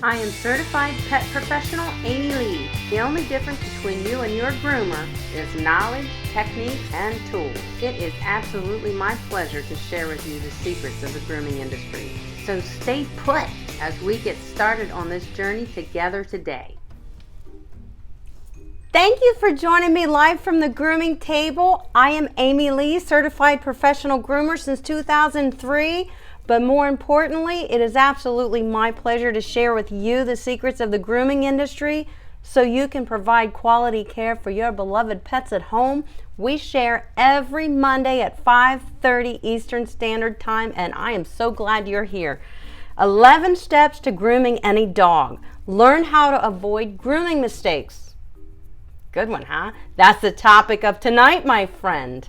I am certified pet professional Amy Lee. The only difference between you and your groomer is knowledge, techniques, and tools. It is absolutely my pleasure to share with you the secrets of the grooming industry. So stay put as we get started on this journey together today. Thank you for joining me live from the grooming table. I am Amy Lee, certified professional groomer since 2003. But more importantly, it is absolutely my pleasure to share with you the secrets of the grooming industry so you can provide quality care for your beloved pets at home. We share every Monday at 5:30 Eastern Standard Time, and I am so glad you're here. 11 steps to grooming any dog. Learn how to avoid grooming mistakes. Good one, huh? That's the topic of tonight, my friend.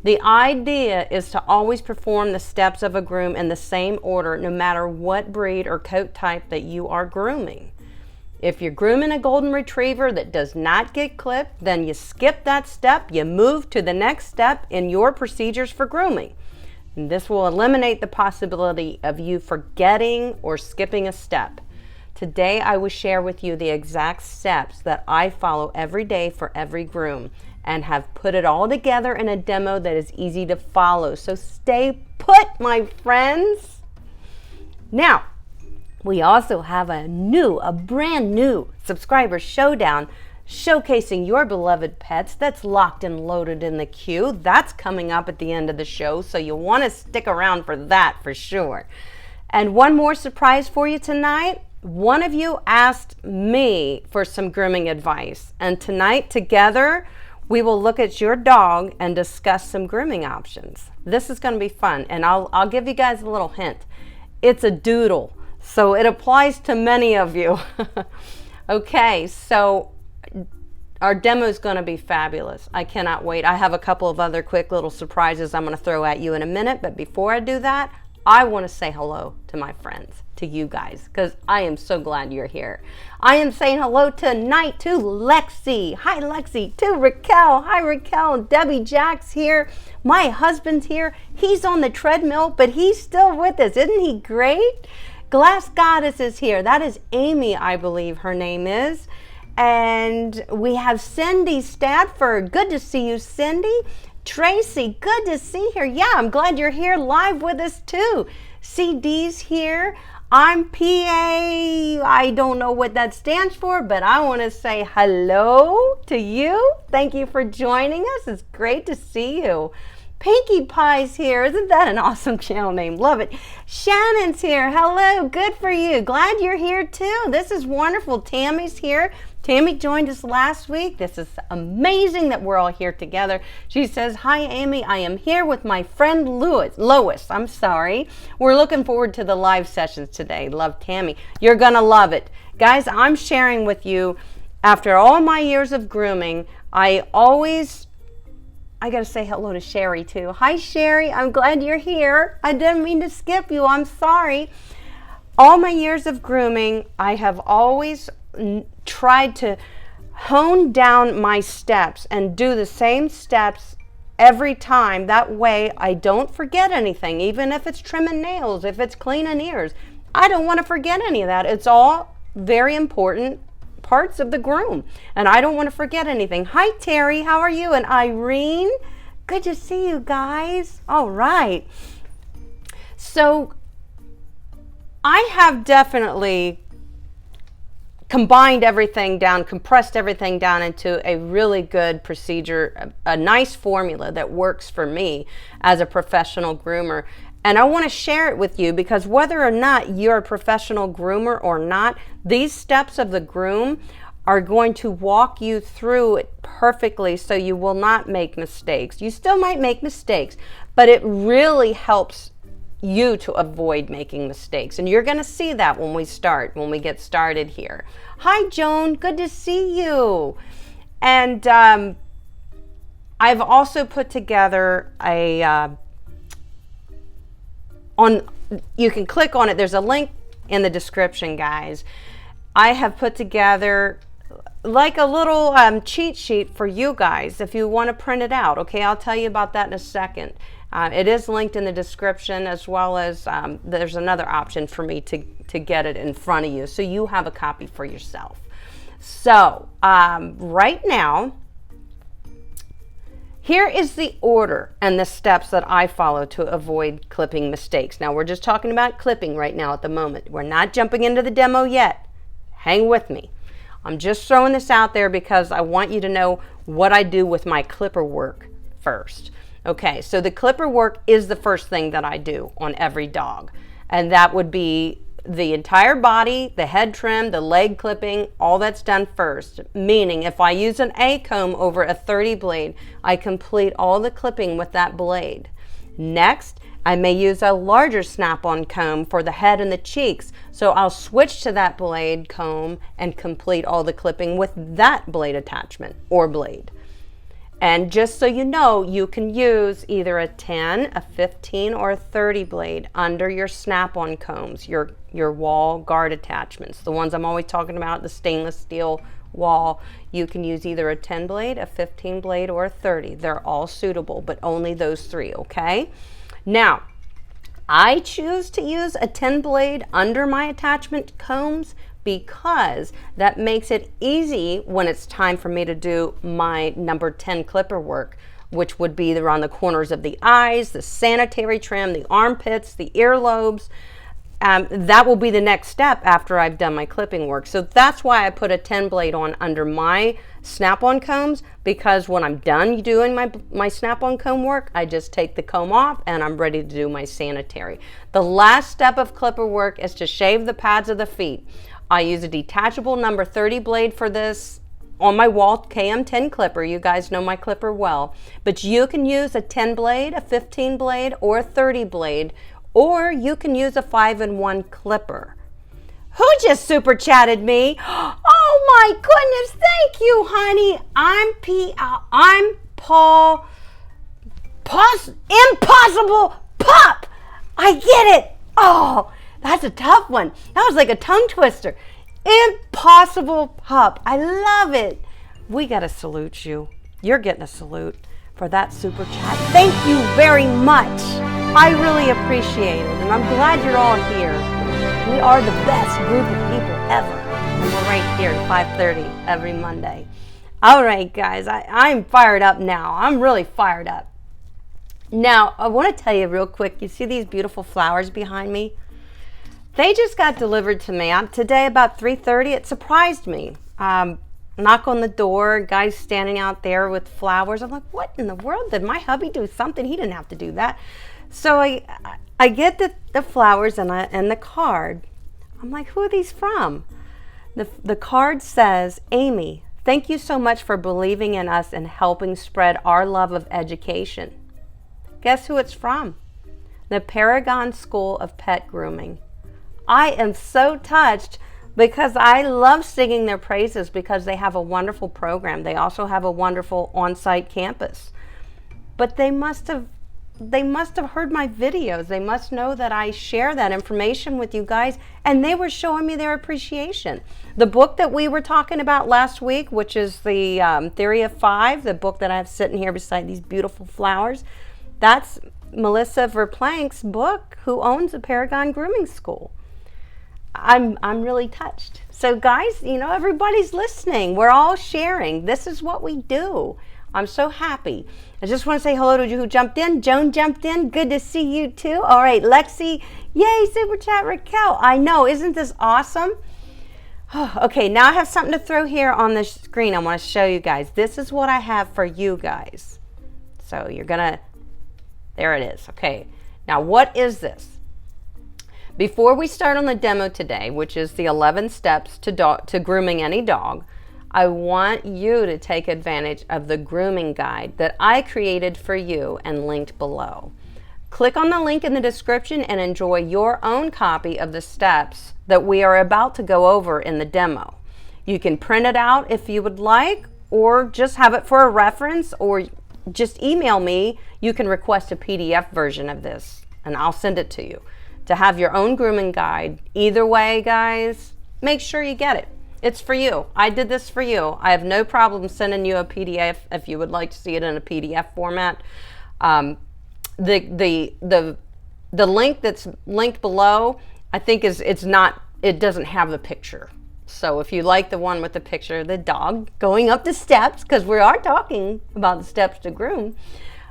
The idea is to always perform the steps of a groom in the same order, no matter what breed or coat type that you are grooming. If you're grooming a golden retriever that does not get clipped, then you skip that step, you move to the next step in your procedures for grooming. And this will eliminate the possibility of you forgetting or skipping a step. Today I will share with you the exact steps that I follow every day for every groom, and have put it all together in a demo that is easy to follow. So stay put, my friends. Now, we also have a brand new subscriber showdown showcasing your beloved pets that's locked and loaded in the queue. That's coming up at the end of the show, so you'll want to stick around for that for sure. And one more surprise for you tonight. One of you asked me for some grooming advice, and tonight together we will look at your dog and discuss some grooming options. This is going to be fun, and I'll give you guys a little hint. It's a doodle, so it applies to many of you. Okay, so our demo is going to be fabulous. I cannot wait. I have a couple of other quick little surprises I'm going to throw at you in a minute, but before I do that, I want to say hello to my friends, to you guys, because I am so glad you're here. I am saying hello tonight to Lexi. Hi, Lexi. To Raquel. Hi, Raquel. Debbie Jack's here. My husband's here. He's on the treadmill, but he's still with us. Isn't he great? Glass Goddess is here. That is Amy, I believe her name is. And we have Cindy Stadford. Good to see you, Cindy. Tracy, good to see her. Yeah, I'm glad you're here live with us too. CD's here. I'm PA. I don't know what that stands for, but I want to say hello to you. Thank you for joining us. It's great to see you. Pinkie Pie's here. Isn't that an awesome channel name? Love it. Shannon's here. Hello. Good for you. Glad you're here too. This is wonderful. Tammy's here. Tammy joined us last week. This is amazing that we're all here together. She says, hi, Amy. I am here with my friend Lois. I'm sorry. We're looking forward to the live sessions today. Love Tammy. You're going to love it. Guys, I'm sharing with you, after all my years of grooming, I got to say hello to Sherry too. Hi, Sherry. I'm glad you're here. I didn't mean to skip you. I'm sorry. All my years of grooming, I have always tried to hone down my steps and do the same steps every time. That way I don't forget anything, even if it's trimming nails, if it's cleaning ears. I don't want to forget any of that. It's all very important parts of the groom, and I don't want to forget anything. Hi, Terry. How are you? And Irene, good to see you guys. All right. So I have definitely combined everything down, compressed everything down into a really good procedure, a nice formula that works for me as a professional groomer. And I want to share it with you because whether or not you're a professional groomer or not, these steps of the groom are going to walk you through it perfectly so you will not make mistakes. You still might make mistakes, but it really helps you to avoid making mistakes. And you're going to see that when we get started here. Hi, Joan. Good to see you. And I've also put together you can click on it. There's a link in the description, guys. I have put together like a little cheat sheet for you guys if you want to print it out. Okay, I'll tell you about that in a second. It is linked in the description, as well as there's another option for me to to get it in front of you so you have a copy for yourself. So right now, here is the order and the steps that I follow to avoid clipping mistakes. Now, we're just talking about clipping right now at the moment. We're not jumping into the demo yet. Hang with me. I'm just throwing this out there because I want you to know what I do with my clipper work first. Okay, so the clipper work is the first thing that I do on every dog. And that would be the entire body, the head trim, the leg clipping, all that's done first. Meaning if I use an A comb over a 30 blade, I complete all the clipping with that blade. Next, I may use a larger snap-on comb for the head and the cheeks. So I'll switch to that blade comb and complete all the clipping with that blade attachment or blade. And just so you know, you can use either a 10, a 15, or a 30 blade under your snap-on combs, your wall guard attachments. The ones I'm always talking about, the stainless steel wall. You can use either a 10 blade, a 15 blade, or a 30. They're all suitable, but only those three, okay? Now, I choose to use a 10 blade under my attachment combs because that makes it easy when it's time for me to do my number 10 clipper work, which would be around the corners of the eyes, the sanitary trim, the armpits, the earlobes. That will be the next step after I've done my clipping work. So that's why I put a 10 blade on under my snap-on combs, because when I'm done doing my snap-on comb work, I just take the comb off and I'm ready to do my sanitary. The last step of clipper work is to shave the pads of the feet. I use a detachable number 30 blade for this on my wall KM10 clipper. You guys know my clipper well, but you can use a 10 blade, a 15 blade, or a 30 blade, or you can use a 5-in-1 clipper. Who just super chatted me? Oh my goodness, thank you, honey. I'm Paul Impossible Pup. I get it. Oh, that's a tough one. That was like a tongue twister. Impossible Pup. I love it. We got to salute you. You're getting a salute for that super chat. Thank you very much. I really appreciate it. And I'm glad you're all here. We are the best group of people ever. And we're right here at 5:30 every Monday. All right, guys. I'm fired up now. I'm really fired up. Now, I want to tell you real quick. You see these beautiful flowers behind me? They just got delivered to me today about 3:30. It surprised me. Knock on the door, guys standing out there with flowers. I'm like, what in the world? Did my hubby do something? He didn't have to do that. So I get the flowers and the card. I'm like, who are these from? The card says, Amy, thank you so much for believing in us and helping spread our love of education. Guess who it's from? The Paragon School of Pet Grooming. I am so touched because I love singing their praises because they have a wonderful program. They also have a wonderful on-site campus. But they must have heard my videos. They must know that I share that information with you guys, and they were showing me their appreciation. The book that we were talking about last week, which is the Theory of Five, the book that I have sitting here beside these beautiful flowers, that's Melissa Verplank's book, who owns the Paragon Grooming School. I'm really touched. So guys, you know, everybody's listening. We're all sharing. This is what we do. I'm so happy. I just want to say hello to you who jumped in. Joan jumped in. Good to see you too. All right, Lexi. Yay, super chat Raquel. I know, isn't this awesome? Okay, now I have something to throw here on the screen. I want to show you guys. This is what I have for you guys. So you're gonna, there it is. Okay, now what is this? Before we start on the demo today, which is the 11 steps to grooming any dog, I want you to take advantage of the grooming guide that I created for you and linked below. Click on the link in the description and enjoy your own copy of the steps that we are about to go over in the demo. You can print it out if you would like, or just have it for a reference, or just email me. You can request a PDF version of this and I'll send it to you to have your own grooming guide. Either way, guys, make sure you get it. It's for you. I did this for you. I have no problem sending you a PDF if you would like to see it in a PDF format. The link that's linked below I think it's not, it doesn't have the picture. So if you like the one with the picture of the dog going up the steps, because we are talking about the steps to groom,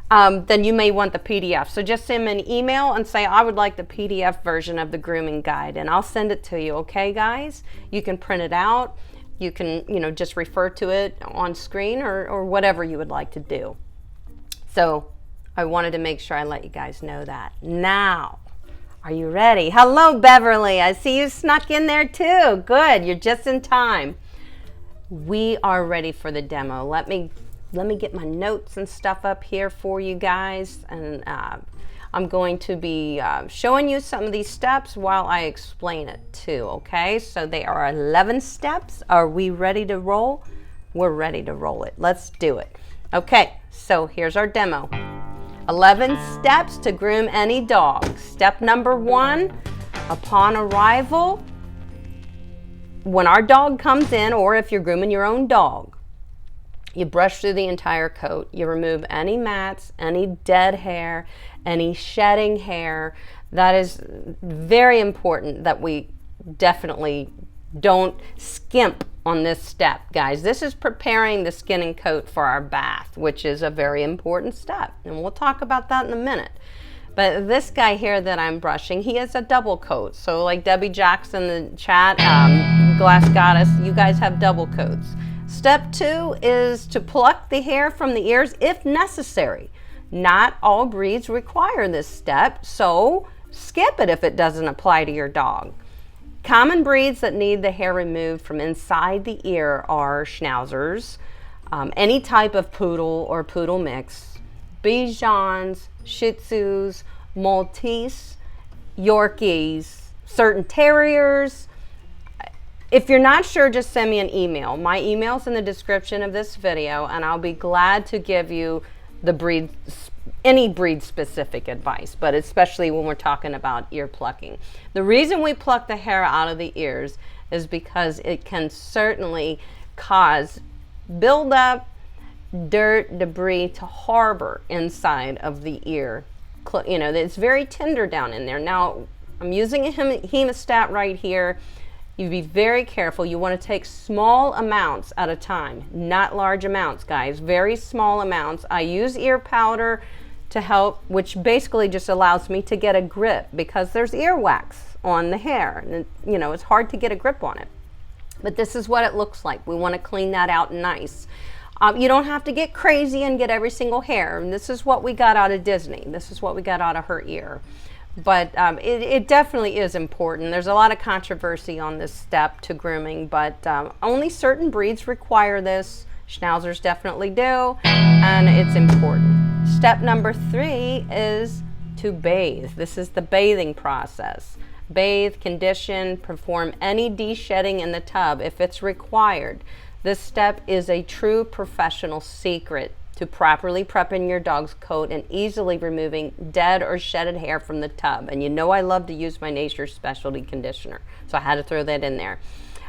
then you may want the PDF. So just send me an email and say, I would like the PDF version of the grooming guide, and I'll send it to you. Okay, guys? You can print it out. You can, just refer to it on screen or whatever you would like to do. So I wanted to make sure I let you guys know that. Now, are you ready? Hello, Beverly. I see you snuck in there too. Good. You're just in time. We are ready for the demo. Let me get my notes and stuff up here for you guys. And I'm going to be showing you some of these steps while I explain it too. Okay, so they are 11 steps. Are we ready to roll? We're ready to roll it. Let's do it. Okay, so here's our demo. 11 steps to groom any dog. Step number 1, upon arrival, when our dog comes in, or if you're grooming your own dog, you brush through the entire coat. You remove any mats, any dead hair, any shedding hair. That is very important that we definitely don't skimp on this step, guys. This is preparing the skin and coat for our bath, which is a very important step, and we'll talk about that in a minute. But this guy here that I'm brushing, he has a double coat. So like Debbie Jackson in the chat, Glass Goddess, you guys have double coats. Step 2 is to pluck the hair from the ears if necessary. Not all breeds require this step, so skip it if it doesn't apply to your dog. Common breeds that need the hair removed from inside the ear are Schnauzers, any type of poodle or poodle mix, Bijans, Shih Tzus, Maltese, Yorkies, certain terriers. If you're not sure, just send me an email. My email's in the description of this video, and I'll be glad to give you the breed, any breed specific advice, but especially when we're talking about ear plucking. The reason we pluck the hair out of the ears is because it can certainly cause buildup, dirt, debris to harbor inside of the ear. It's very tender down in there. Now, I'm using a hemostat right here. You be very careful. You want to take small amounts at a time, not large amounts, guys. Very small amounts. I use ear powder to help, which basically just allows me to get a grip because there's earwax on the hair. And it's hard to get a grip on it. But this is what it looks like. We want to clean that out nice. You don't have to get crazy and get every single hair. And this is what we got out of Disney. This is what we got out of her ear. But it definitely is important. There's a lot of controversy on this step to grooming, but only certain breeds require this. Schnauzers definitely do, and it's important. Step number 3 is to bathe. This is the bathing process. Bathe, condition, perform any de-shedding in the tub if it's required. This step is a true professional secret to properly prepping your dog's coat and easily removing dead or shedded hair from the tub. And I love to use my Nature's Specialty conditioner, so I had to throw that in there.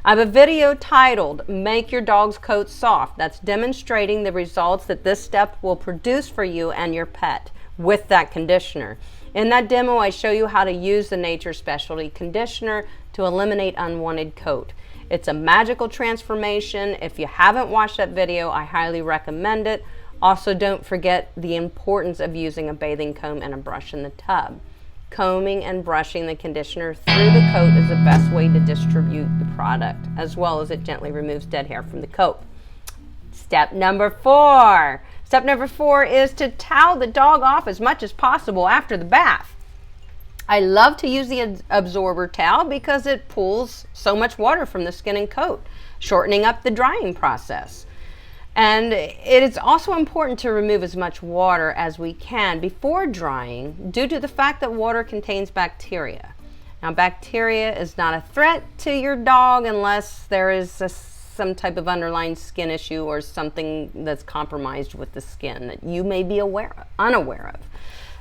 I have a video titled, Make Your Dog's Coat Soft, that's demonstrating the results that this step will produce for you and your pet with that conditioner. In that demo, I show you how to use the Nature's Specialty conditioner to eliminate unwanted coat. It's a magical transformation. If you haven't watched that video, I highly recommend it. Also, don't forget the importance of using a bathing comb and a brush in the tub. Combing and brushing the conditioner through the coat is the best way to distribute the product, as well as it gently removes dead hair from the coat. Step number 4. Step number 4 is to towel the dog off as much as possible after the bath. I love to use the absorber towel because it pulls so much water from the skin and coat, shortening up the drying process. And it is also important to remove as much water as we can before drying due to the fact that water contains bacteria. Now, bacteria is not a threat to your dog unless there is some type of underlying skin issue or something that's compromised with the skin that you may be unaware of.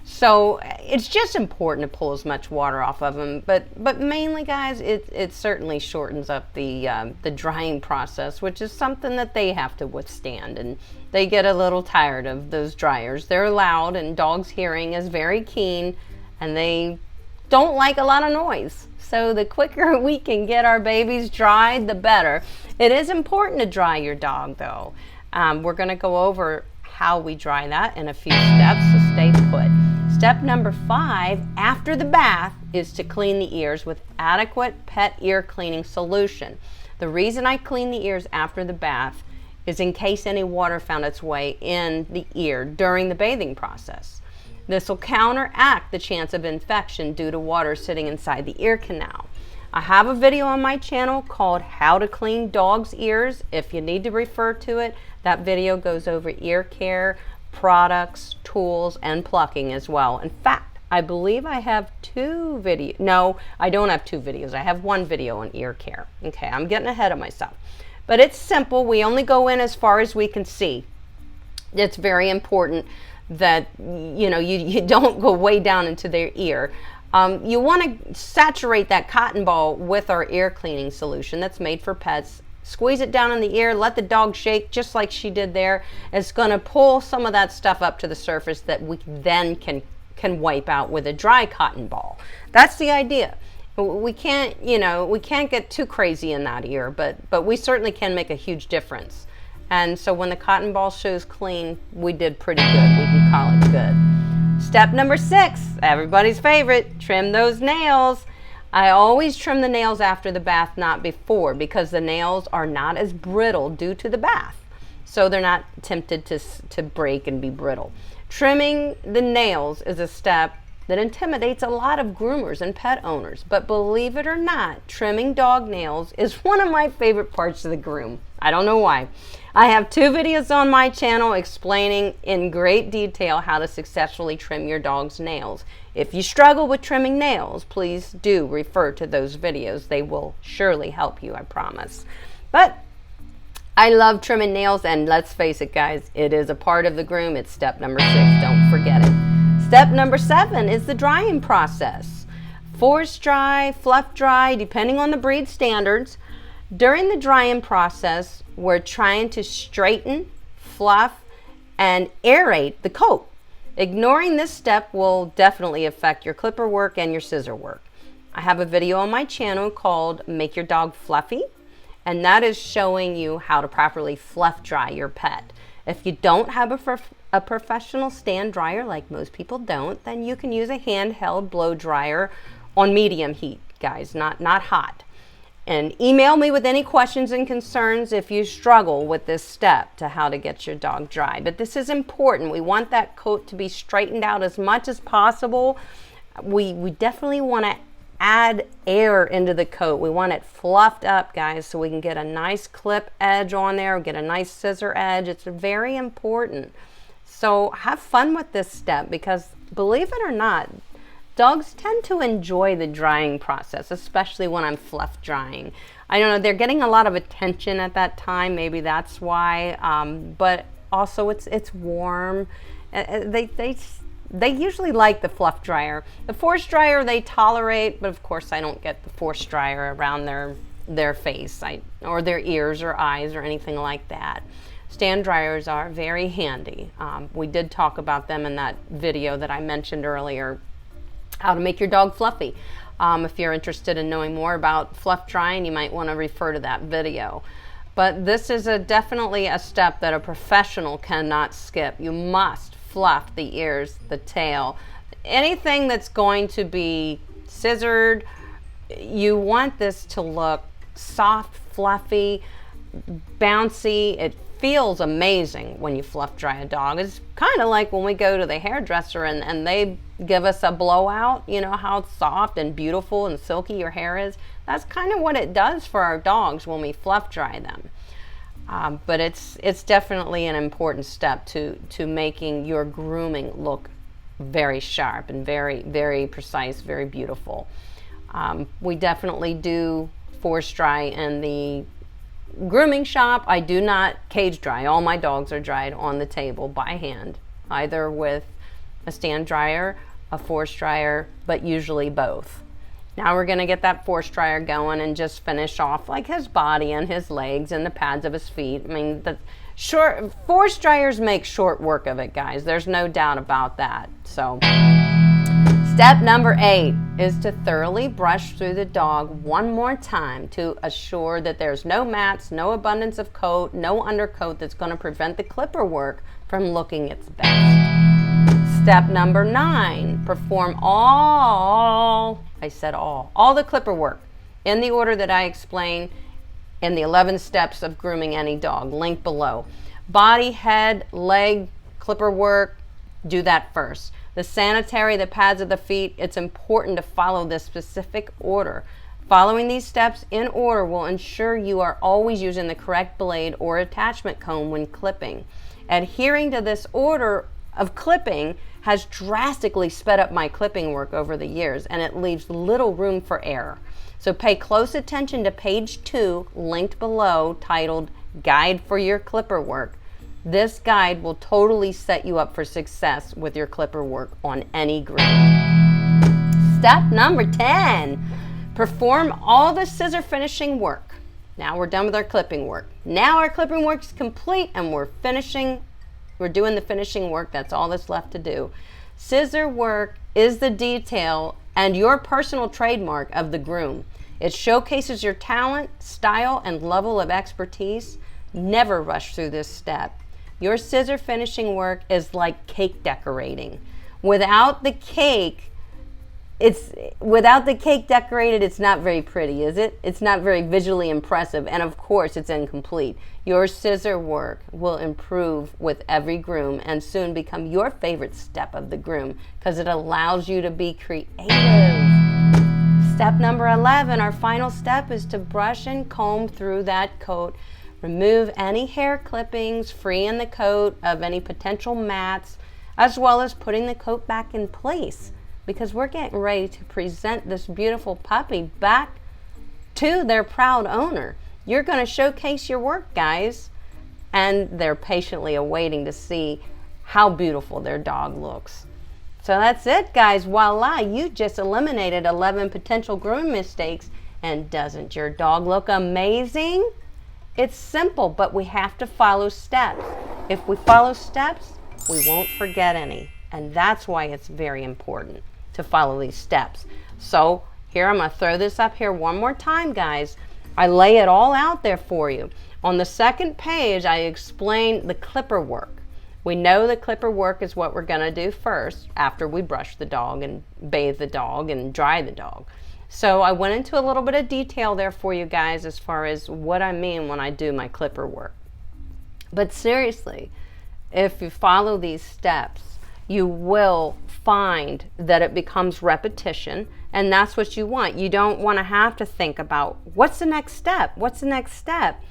So it's just important to pull as much water off of them, but mainly, guys, it certainly shortens up the drying process, which is something that they have to withstand, and they get a little tired of those dryers. They're loud, and dogs' hearing is very keen, and they don't like a lot of noise. So the quicker we can get our babies dried, the better. It is important to dry your dog though. We're going to go over how we dry that in a few steps, so stay put. Step number 5 after the bath is to clean the ears with adequate pet ear cleaning solution. The reason I clean the ears after the bath is in case any water found its way in the ear during the bathing process. This will counteract the chance of infection due to water sitting inside the ear canal. I have a video on my channel called How to Clean Dogs' Ears. If you need to refer to it, that video goes over ear care, products, tools, and plucking as well. In fact, I believe I have 2 videos. No, I don't have 2 videos. I have 1 video on ear care. Okay, I'm getting ahead of myself. But it's simple. We only go in as far as we can see. It's very important that you don't go way down into their ear. You want to saturate that cotton ball with our ear cleaning solution that's made for pets. Squeeze it down in the ear, let the dog shake just like she did there. It's going to pull some of that stuff up to the surface that we then can wipe out with a dry cotton ball. That's the idea. We can't get too crazy in that ear, but we certainly can make a huge difference. And so when the cotton ball shows clean, we did pretty good. We can call it good. Step number 6, everybody's favorite, trim those nails. I always trim the nails after the bath, not before, because the nails are not as brittle due to the bath. So they're not tempted to break and be brittle. Trimming the nails is a step that intimidates a lot of groomers and pet owners. But believe it or not, trimming dog nails is one of my favorite parts of the groom. I don't know why. I have 2 videos on my channel explaining in great detail how to successfully trim your dog's nails. If you struggle with trimming nails, please do refer to those videos. They will surely help you, I promise. But I love trimming nails, and let's face it, guys, it is a part of the groom. It's step number 6. Don't forget it. Step number 7 is the drying process. Force dry, fluff dry, depending on the breed standards. During the drying process, we're trying to straighten, fluff, and aerate the coat. Ignoring this step will definitely affect your clipper work and your scissor work. I have a video on my channel called Make Your Dog Fluffy, and that is showing you how to properly fluff dry your pet. If you don't have a professional stand dryer, like most people don't, then you can use a handheld blow dryer on medium heat, guys, not hot. And email me with any questions and concerns if you struggle with this step to how to get your dog dry. But this is important. We want that coat to be straightened out as much as possible. We definitely want to add air into the coat. We want it fluffed up, guys, so we can get a nice clip edge on there, get a nice scissor edge. It's very important. So have fun with this step, because believe it or not, dogs tend to enjoy the drying process, especially when I'm fluff drying. I don't know, they're getting a lot of attention at that time. Maybe that's why, but also it's warm. They usually like the fluff dryer. The force dryer they tolerate, but of course I don't get the force dryer around their face or their ears or eyes or anything like that. Stand dryers are very handy. We did talk about them in that video that I mentioned earlier, how to make your dog fluffy. If you're interested in knowing more about fluff drying, you might want to refer to that video. But this is definitely a step that a professional cannot skip. You must fluff the ears, the tail, anything that's going to be scissored. You want this to look soft, fluffy, bouncy. It feels amazing when you fluff dry a dog. It's kind of like when we go to the hairdresser and they give us a blowout. You know how soft and beautiful and silky your hair is? That's kind of what it does for our dogs when we fluff dry them. But it's definitely an important step to making your grooming look very sharp and very, very precise, very beautiful. We definitely do force dry in the grooming shop. I do not cage dry. All my dogs are dried on the table by hand, either with a stand dryer, a force dryer, but usually both. Now we're going to get that force dryer going and just finish off like his body and his legs and the pads of his feet. I mean, the force dryers make short work of it, guys. There's no doubt about that. So Step number 8 is to thoroughly brush through the dog one more time to assure that there's no mats, no abundance of coat, no undercoat that's going to prevent the clipper work from looking its best. Step number 9, perform all the clipper work in the order that I explained in the 11 steps of grooming any dog, link below. Body, head, leg, clipper work, do that first. The sanitary, the pads of the feet, it's important to follow this specific order. Following these steps in order will ensure you are always using the correct blade or attachment comb when clipping. Adhering to this order of clipping has drastically sped up my clipping work over the years, and it leaves little room for error. So pay close attention to page 2, linked below, titled Guide for Your Clipper Work. This guide will totally set you up for success with your clipper work on any groom. Step number 10, perform all the scissor finishing work. Now we're done with our clipping work. Now our clipping work is complete and we're doing the finishing work. That's all that's left to do. Scissor work is the detail and your personal trademark of the groom. It showcases your talent, style, and level of expertise. Never rush through this step. Your scissor finishing work is like cake decorating. Without the cake decorated, it's not very pretty, is it? It's not very visually impressive, and of course it's incomplete. Your scissor work will improve with every groom and soon become your favorite step of the groom because it allows you to be creative. Step number 11, our final step, is to brush and comb through that coat. Remove any hair clippings, freeing the coat of any potential mats, as well as putting the coat back in place because we're getting ready to present this beautiful puppy back to their proud owner. You're going to showcase your work, guys, and they're patiently awaiting to see how beautiful their dog looks. So that's it, guys. Voila, you just eliminated 11 potential grooming mistakes, and doesn't your dog look amazing? It's simple, but we have to follow steps. If we follow steps, we won't forget any. And that's why it's very important to follow these steps. So here, I'm gonna throw this up here one more time, guys. I lay it all out there for you. On the second page, I explain the clipper work. We know the clipper work is what we're gonna do first after we brush the dog and bathe the dog and dry the dog. So I went into a little bit of detail there for you guys as far as what I mean when I do my clipper work. But seriously, if you follow these steps, you will find that it becomes repetition, and that's what you want. You don't want to have to think about what's the next step? What's the next step?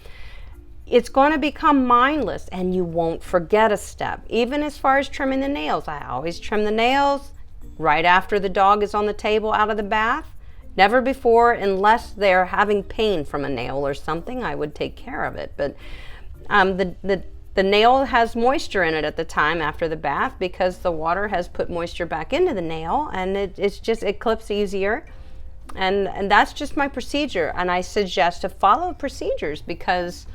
It's going to become mindless and you won't forget a step. Even as far as trimming the nails, I always trim the nails right after the dog is on the table out of the bath. Never before, unless they're having pain from a nail or something, I would take care of it. But the nail has moisture in it at the time after the bath because the water has put moisture back into the nail, and it clips easier. And that's just my procedure, and I suggest to follow procedures because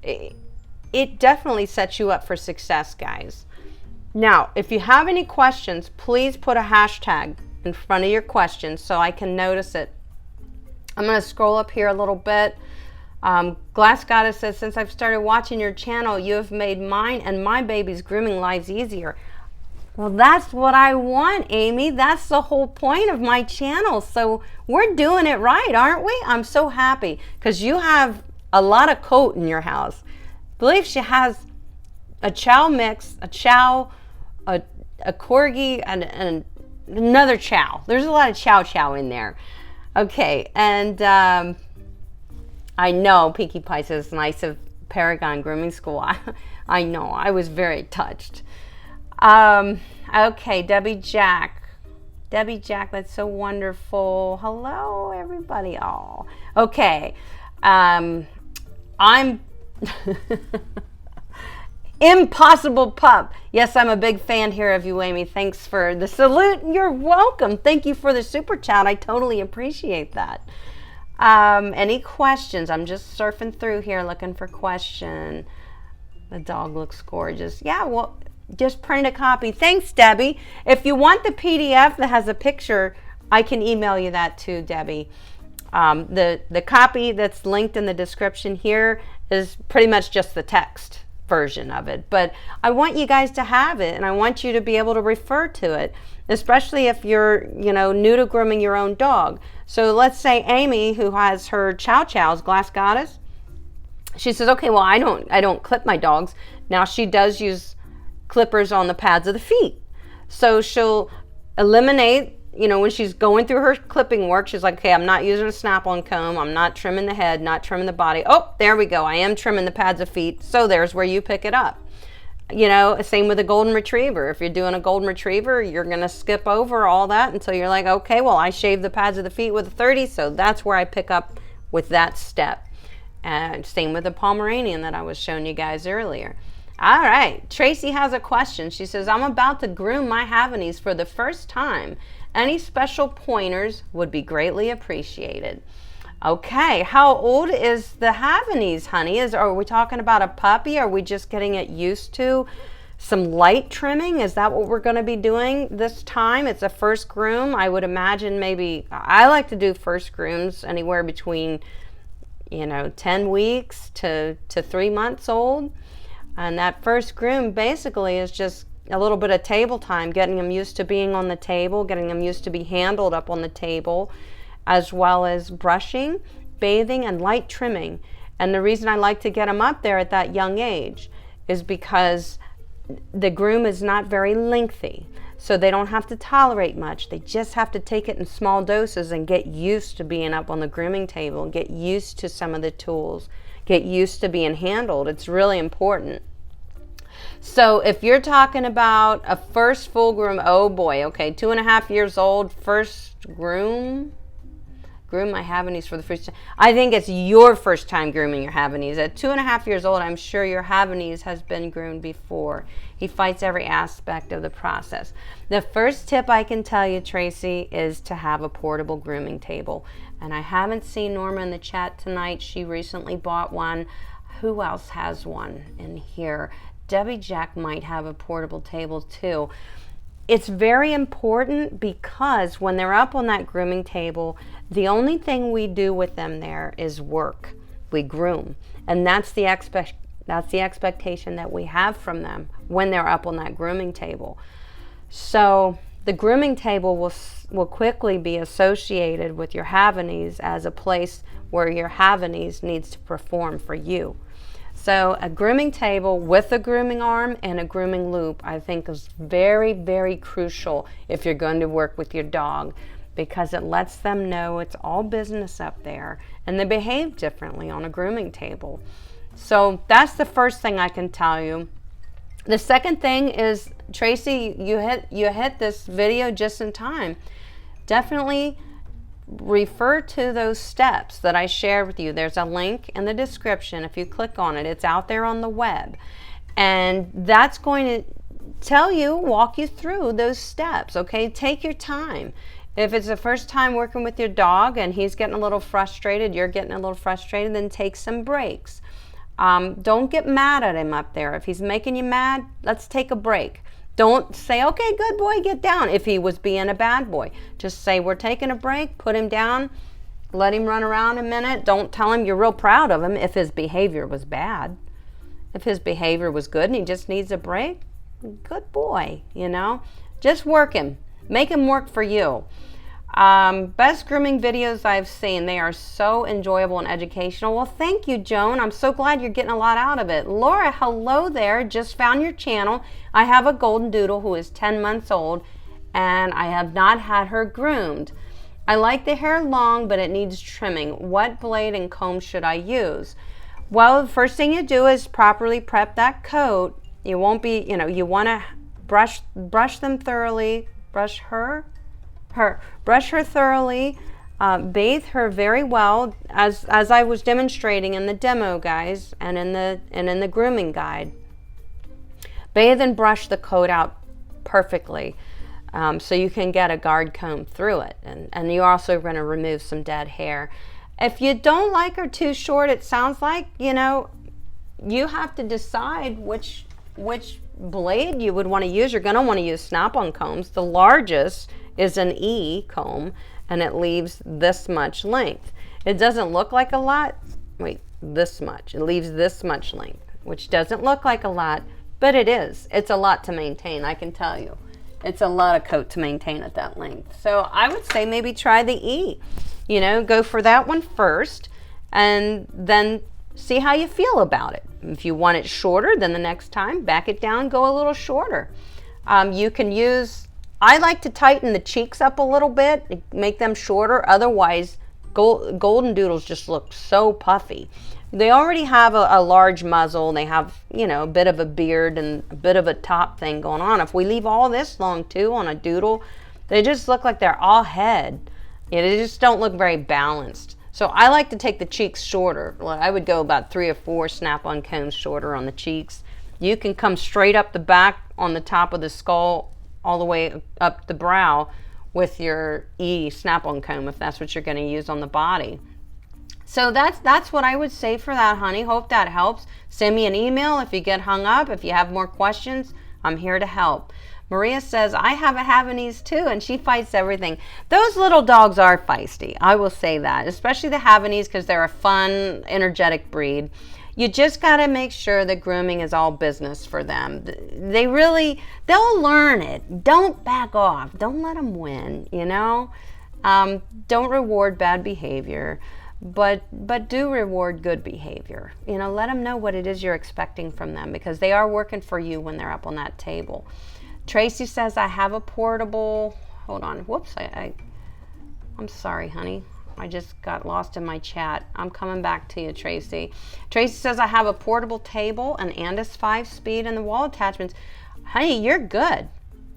it definitely sets you up for success, guys. Now, if you have any questions, please put a hashtag in front of your questions so I can notice it. I'm going to scroll up here a little bit. Glass Goddess says, since I've started watching your channel, you have made mine and my baby's grooming lives easier. Well, that's what I want, Amy. That's the whole point of my channel. So we're doing it right, aren't we? I'm so happy because you have a lot of coat in your house. I believe she has a chow mix, a chow, a corgi, and another chow. There's a lot of chow in there. Okay, and I know Pinkie Pie says nice of Paragon Grooming School. I know, I was very touched. Okay, Debbie Jack, that's so wonderful. Hello, everybody. All okay. I'm Impossible Pup. Yes, I'm a big fan here of you, Amy. Thanks for the salute. You're welcome. Thank you for the super chat. I totally appreciate that. Any questions? I'm just surfing through here looking for question. The dog looks gorgeous. Yeah, well, just print a copy. Thanks, Debbie. If you want the PDF that has a picture, I can email you that too, Debbie. The copy that's linked in the description here is pretty much just the text version of it, but I want you guys to have it, and I want you to be able to refer to it, especially if you're, you know, new to grooming your own dog. So let's say Amy, who has her Chow Chow's Glass Goddess, she says, okay, well, I don't clip my dogs. Now she does use clippers on the pads of the feet, so she'll eliminate, you know, when she's going through her clipping work, she's like, okay, I'm not using a snap-on comb. I'm not trimming the head, not trimming the body. Oh, there we go. I am trimming the pads of feet. So there's where you pick it up. You know, same with a golden retriever. If you're doing a golden retriever, you're going to skip over all that until you're like, okay, well, I shaved the pads of the feet with a 30, so that's where I pick up with that step. And same with the Pomeranian that I was showing you guys earlier. All right, Tracy has a question. She says, I'm about to groom my Havanese for the first time. Any special pointers would be greatly appreciated. Okay, how old is the Havanese, honey? Are we talking about a puppy? Are we just getting it used to some light trimming? Is that what we're going to be doing this time? It's a first groom. I would imagine maybe, I like to do first grooms anywhere between, you know, 10 weeks to 3 months old. And that first groom basically is just a little bit of table time, getting them used to being on the table, getting them used to be handled up on the table, as well as brushing, bathing, and light trimming. And the reason I like to get them up there at that young age is because the groom is not very lengthy, so they don't have to tolerate much. They just have to take it in small doses and get used to being up on the grooming table, get used to some of the tools, get used to being handled. It's really important. So if you're talking about a first full groom, oh boy, okay, 2.5 years old, first groom my Havanese for the first time. I think it's your first time grooming your Havanese. At 2.5 years old, I'm sure your Havanese has been groomed before. He fights every aspect of the process. The first tip I can tell you, Tracy, is to have a portable grooming table. And I haven't seen Norma in the chat tonight. She recently bought one. Who else has one in here? Debbie Jack might have a portable table too. It's very important because when they're up on that grooming table, the only thing we do with them there is work. We groom. And that's the expectation that we have from them when they're up on that grooming table. So the grooming table will quickly be associated with your Havanese as a place where your Havanese needs to perform for you. So a grooming table with a grooming arm and a grooming loop, I think, is very, very crucial if you're going to work with your dog, because it lets them know it's all business up there and they behave differently on a grooming table. So that's the first thing I can tell you. The second thing is, Tracy, you hit this video just in time. Definitely refer to those steps that I shared with you. There's a link in the description. If you click on it, it's out there on the web. And that's going to tell you, walk you through those steps, okay? Take your time. If it's the first time working with your dog and he's getting a little frustrated, you're getting a little frustrated, then take some breaks. Don't get mad at him up there. If he's making you mad, let's take a break. Don't say, okay, good boy, get down, if he was being a bad boy. Just say, we're taking a break, put him down, let him run around a minute. Don't tell him you're real proud of him if his behavior was bad. If his behavior was good and he just needs a break, good boy, you know. Just work him. Make him work for you. Best grooming videos I've seen. They are so enjoyable and educational. Well, thank you, Joan. I'm so glad you're getting a lot out of it. Laura, hello there. Just found your channel. I have a golden doodle who is 10 months old, and I have not had her groomed. I like the hair long, but it needs trimming. What blade and comb should I use? Well, the first thing you do is properly prep that coat. You won't be, you know, you want to brush them thoroughly. Brush her thoroughly, bathe her very well, as I was demonstrating in the demo, guys, and in the grooming guide. Bathe and brush the coat out perfectly, so you can get a guard comb through it, and you're also going to remove some dead hair. If you don't like her too short, it sounds like, you know, you have to decide which which blade you would want to use. You're going to want to use snap-on combs. The largest is an E comb, and it leaves this much length. It doesn't look like a lot. Wait, this much. It leaves this much length, which doesn't look like a lot, but it is. It's a lot to maintain, I can tell you. It's a lot of coat to maintain at that length. So I would say maybe try the E. You know, go for that one first, and then see how you feel about it. If you want it shorter, then the next time, back it down, go a little shorter. You can use, I like to tighten the cheeks up a little bit, make them shorter. Otherwise, golden doodles just look so puffy. They already have a large muzzle. They have, you know, a bit of a beard and a bit of a top thing going on. If we leave all this long too on a doodle, they just look like they're all head. You know, they just don't look very balanced. So I like to take the cheeks shorter. I would go about 3 or 4 snap-on combs shorter on the cheeks. You can come straight up the back on the top of the skull all the way up the brow with your E snap-on comb if that's what you're going to use on the body. So that's what I would say for that, honey. Hope that helps. Send me an email if you get hung up. If you have more questions, I'm here to help. Maria says, I have a Havanese too, and she fights everything. Those little dogs are feisty, I will say that, especially the Havanese, because they're a fun, energetic breed. You just got to make sure that grooming is all business for them. They'll learn it. Don't back off. Don't let them win, you know. Don't reward bad behavior. But do reward good behavior. You know, let them know what it is you're expecting from them, because they are working for you when they're up on that table. Tracy says, I have a portable, hold on, whoops, I'm sorry, honey. I just got lost in my chat. I'm coming back to you, Tracy. Tracy says, I have a portable table, an Andis 5-speed, and the wall attachments. Honey, you're good.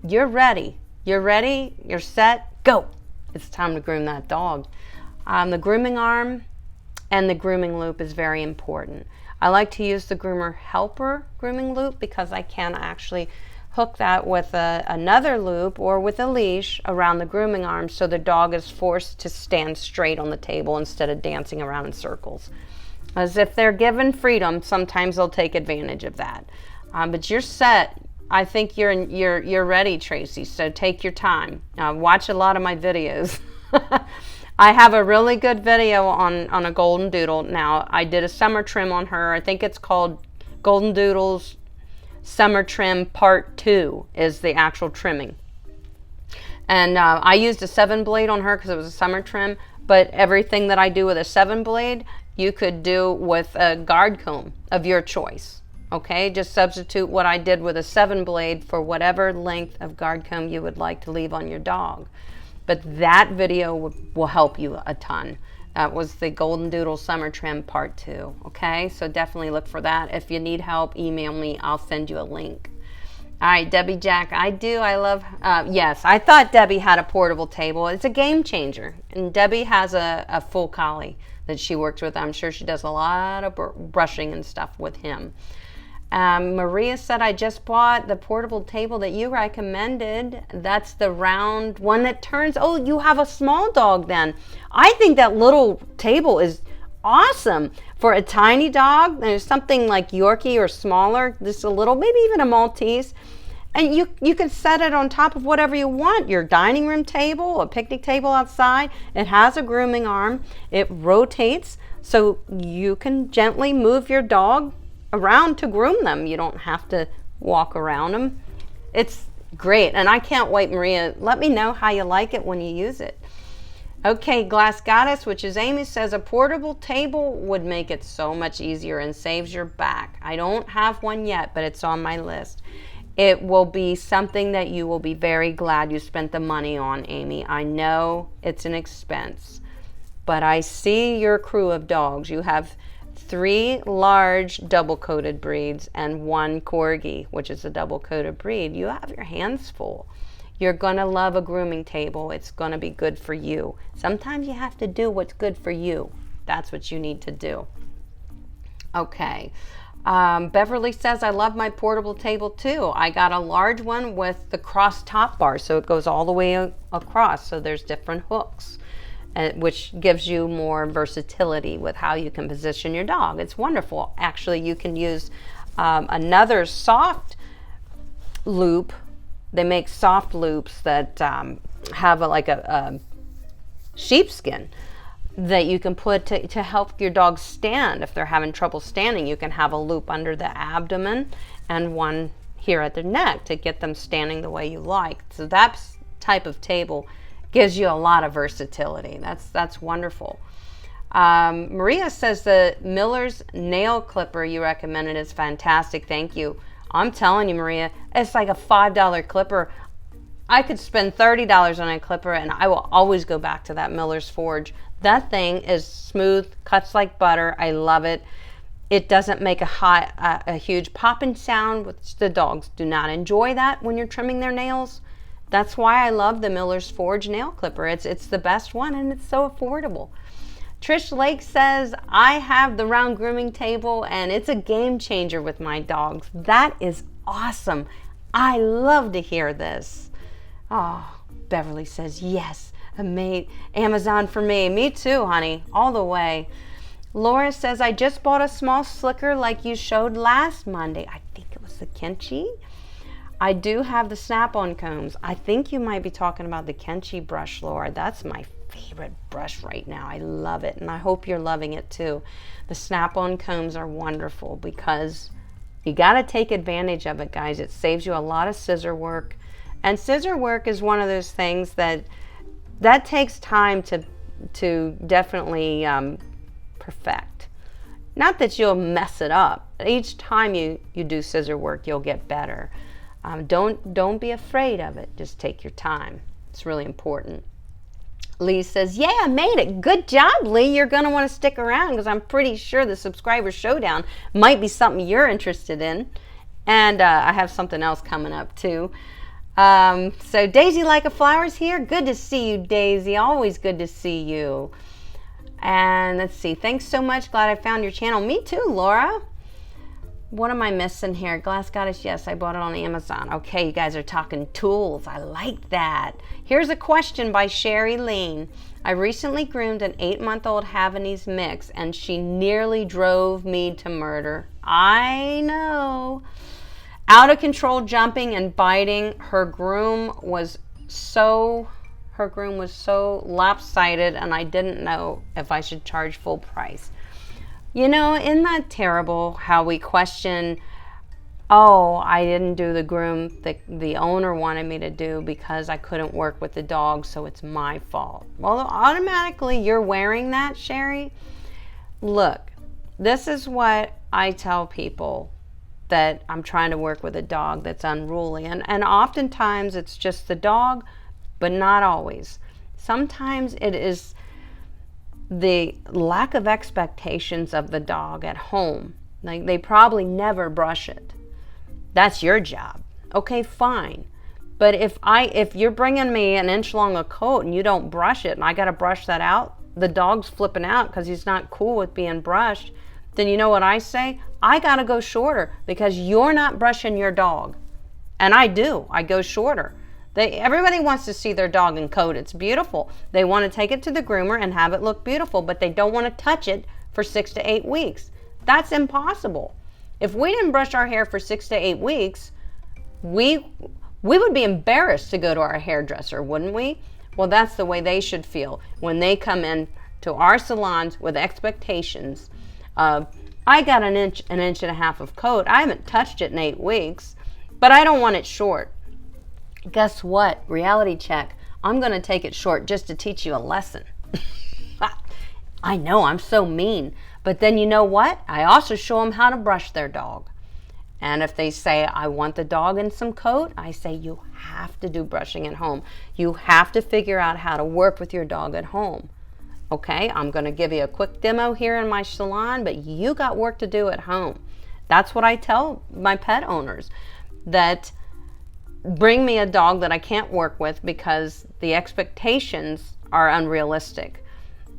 You're ready. You're ready. You're set. Go. It's time to groom that dog. The grooming arm and the grooming loop is very important. I like to use the groomer helper grooming loop because I can actually hook that with another loop or with a leash around the grooming arm, so the dog is forced to stand straight on the table instead of dancing around in circles. As if they're given freedom, sometimes they'll take advantage of that. But you're set. I think you're ready, Tracy, so take your time. Watch a lot of my videos. I have a really good video on a golden doodle. Now, I did a summer trim on her. I think it's called Golden Doodles Summer Trim Part 2 is the actual trimming. And I used a 7-blade on her because it was a summer trim, but everything that I do with a 7-blade, you could do with a guard comb of your choice. Okay, just substitute what I did with a 7-blade for whatever length of guard comb you would like to leave on your dog. But that video will help you a ton. That was the Golden Doodle Summer Trim Part 2. Okay, so definitely look for that. If you need help, email me. I'll send you a link. All right, Debbie Jack, I love, yes, I thought Debbie had a portable table. It's a game changer. And Debbie has a full collie that she works with. I'm sure she does a lot of brushing and stuff with him. Maria said, I just bought the portable table that you recommended. That's the round one that turns. Oh, you have a small dog then. I think that little table is awesome for a tiny dog. There's something like Yorkie or smaller, just a little, maybe even a Maltese. And you can set it on top of whatever you want, your dining room table, a picnic table outside. It has a grooming arm. It rotates so you can gently move your dog around to groom them. You don't have to walk around them. It's great, and I can't wait, Maria. Let me know how you like it when you use it. Okay, Glass Goddess, which is Amy, says a portable table would make it so much easier and saves your back. I don't have one yet, but it's on my list. It will be something that you will be very glad you spent the money on, Amy. I know it's an expense, but I see your crew of dogs. You have 3 large double-coated breeds and 1 corgi, which is a double-coated breed. You have your hands full. You're going to love a grooming table. It's going to be good for you. Sometimes you have to do what's good for you. That's what you need to do. Okay. Beverly says, I love my portable table too. I got a large one with the cross top bar, so it goes all the way across. So there's different hooks, which gives you more versatility with how you can position your dog. It's wonderful. Actually, you can use Another soft loop, they make soft loops that have like a sheepskin that you can put to help your dog stand. If they're having trouble standing, you can have a loop under the abdomen and one here at the neck to get them standing the way you like. So that type of table gives you a lot of versatility. That's wonderful. Maria says the Miller's nail clipper you recommended is fantastic. Thank you. I'm telling you, Maria, it's like a $5 clipper. I could spend $30 on a clipper and I will always go back to that Miller's Forge. That thing is smooth, cuts like butter. I love it. It doesn't make a huge popping sound, which the dogs do not enjoy that when you're trimming their nails. That's why I love the Miller's Forge nail clipper. It's the best one and it's so affordable. Trish Lake says, I have the round grooming table and it's a game changer with my dogs. That is awesome. I love to hear this. Oh, Beverly says, yes, Amazon for me. Me too, honey, all the way. Laura says, I just bought a small slicker like you showed last Monday. I think it was the Kenchi. I do have the snap-on combs. I think you might be talking about the Kenchi brush, Laura. That's my favorite brush right now. I love it, and I hope you're loving it too. The snap-on combs are wonderful because you got to take advantage of it, guys. It saves you a lot of scissor work, and scissor work is one of those things that takes time to definitely perfect. Not that you'll mess it up. Each time you do scissor work, you'll get better. Don't be afraid of it. Just take your time. It's really important. Lee says, yeah, I made it. Good job, Lee. You're going to want to stick around because I'm pretty sure the subscriber showdown might be something you're interested in. And I have something else coming up too. So Daisy Like a Flower's here. Good to see you, Daisy. Always good to see you. And let's see. Thanks so much. Glad I found your channel. Me too, Laura. What am I missing here? Glass Goddess, yes, I bought it on Amazon. Okay, you guys are talking tools. I like that. Here's a question by Sherry Lean. I recently groomed an 8-month-old Havanese mix, and she nearly drove me to murder. I know. Out of control jumping and biting. Her groom was so lopsided, and I didn't know if I should charge full price. You know, isn't that terrible how we question, oh, I didn't do the groom the owner wanted me to do because I couldn't work with the dog, so it's my fault. Well, automatically you're wearing that, Sherry. Look, this is what I tell people that I'm trying to work with a dog that's unruly. And oftentimes it's just the dog, but not always. Sometimes it is the lack of expectations of the dog at home. Like they probably never brush it. That's your job. Okay, fine. But if you're bringing me an inch long a coat and you don't brush it and I got to brush that out, the dog's flipping out because he's not cool with being brushed, then you know what I say? I got to go shorter because you're not brushing your dog. And I do. I go shorter. Everybody wants to see their dog in coat. It's beautiful. They want to take it to the groomer and have it look beautiful, but they don't want to touch it for 6 to 8 weeks. That's impossible. If we didn't brush our hair for 6 to 8 weeks, we would be embarrassed to go to our hairdresser, wouldn't we? Well, that's the way they should feel when they come in to our salons with expectations of, I got an inch and a half of coat. I haven't touched it in 8 weeks, but I don't want it short. Guess what? Reality check. I'm going to take it short just to teach you a lesson. I know, I'm so mean. But then you know what? I also show them how to brush their dog. And if they say, I want the dog in some coat, I say, you have to do brushing at home. You have to figure out how to work with your dog at home. Okay, I'm going to give you a quick demo here in my salon, but you got work to do at home. That's what I tell my pet owners, that bring me a dog that I can't work with because the expectations are unrealistic.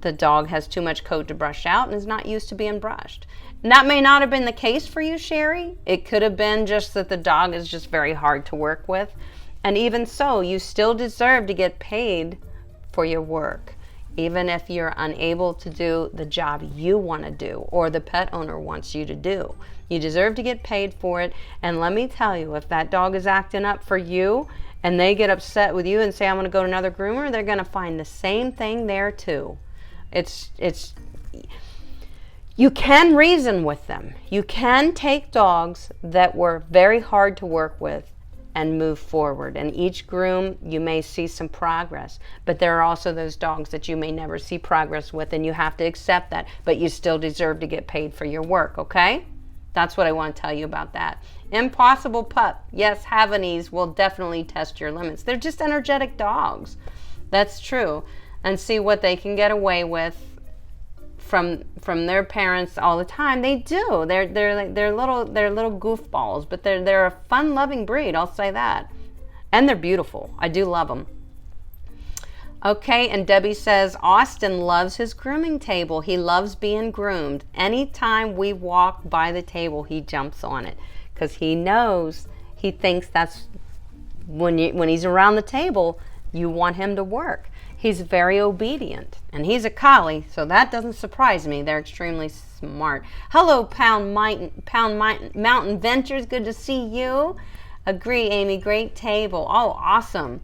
The dog has too much coat to brush out and is not used to being brushed. And that may not have been the case for you, Sherry. It could have been just that the dog is just very hard to work with. And even so, you still deserve to get paid for your work. even if you're unable to do the job you want to do or the pet owner wants you to do. You deserve to get paid for it. And let me tell you, if that dog is acting up for you and they get upset with you and say, I want to go to another groomer, they're going to find the same thing there too. You can reason with them. You can take dogs that were very hard to work with and move forward. And each groom, you may see some progress, but there are also those dogs that you may never see progress with, and you have to accept that, but you still deserve to get paid for your work, okay? That's what I want to tell you about that. Impossible Pup. Yes, Havanese will definitely test your limits. They're just energetic dogs. That's true. And see what they can get away with from their parents all the time. They do. They're little goofballs, but they're a fun-loving breed. I'll say that. And they're beautiful. I do love them. Okay, and Debbie says Austin loves his grooming table. He loves being groomed. Anytime we walk by the table, he jumps on it because he knows, he thinks that's when he's around the table, you want him to work. He's very obedient, and he's a collie, so that doesn't surprise me. They're extremely smart. Hello, Pound Mountain Ventures. Good to see you. Agree, Amy. Great table. Oh, awesome.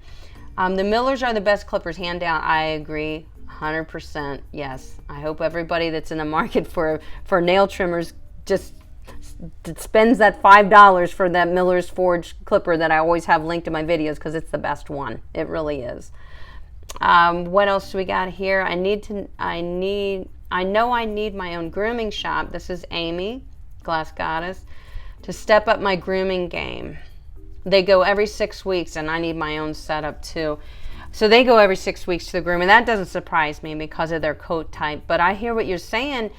The Millers are the best clippers, hand down. I agree, 100%. Yes. I hope everybody that's in the market for nail trimmers just spends that $5 for that Miller's Forge clipper that I always have linked in my videos because it's the best one. It really is. What else do we got here? I know I need my own grooming shop. This is Amy, Glass Goddess, to step up my grooming game. They go every 6 weeks, and I need my own setup too. So they go every 6 weeks to the groom, and that doesn't surprise me because of their coat type. But I hear what you're saying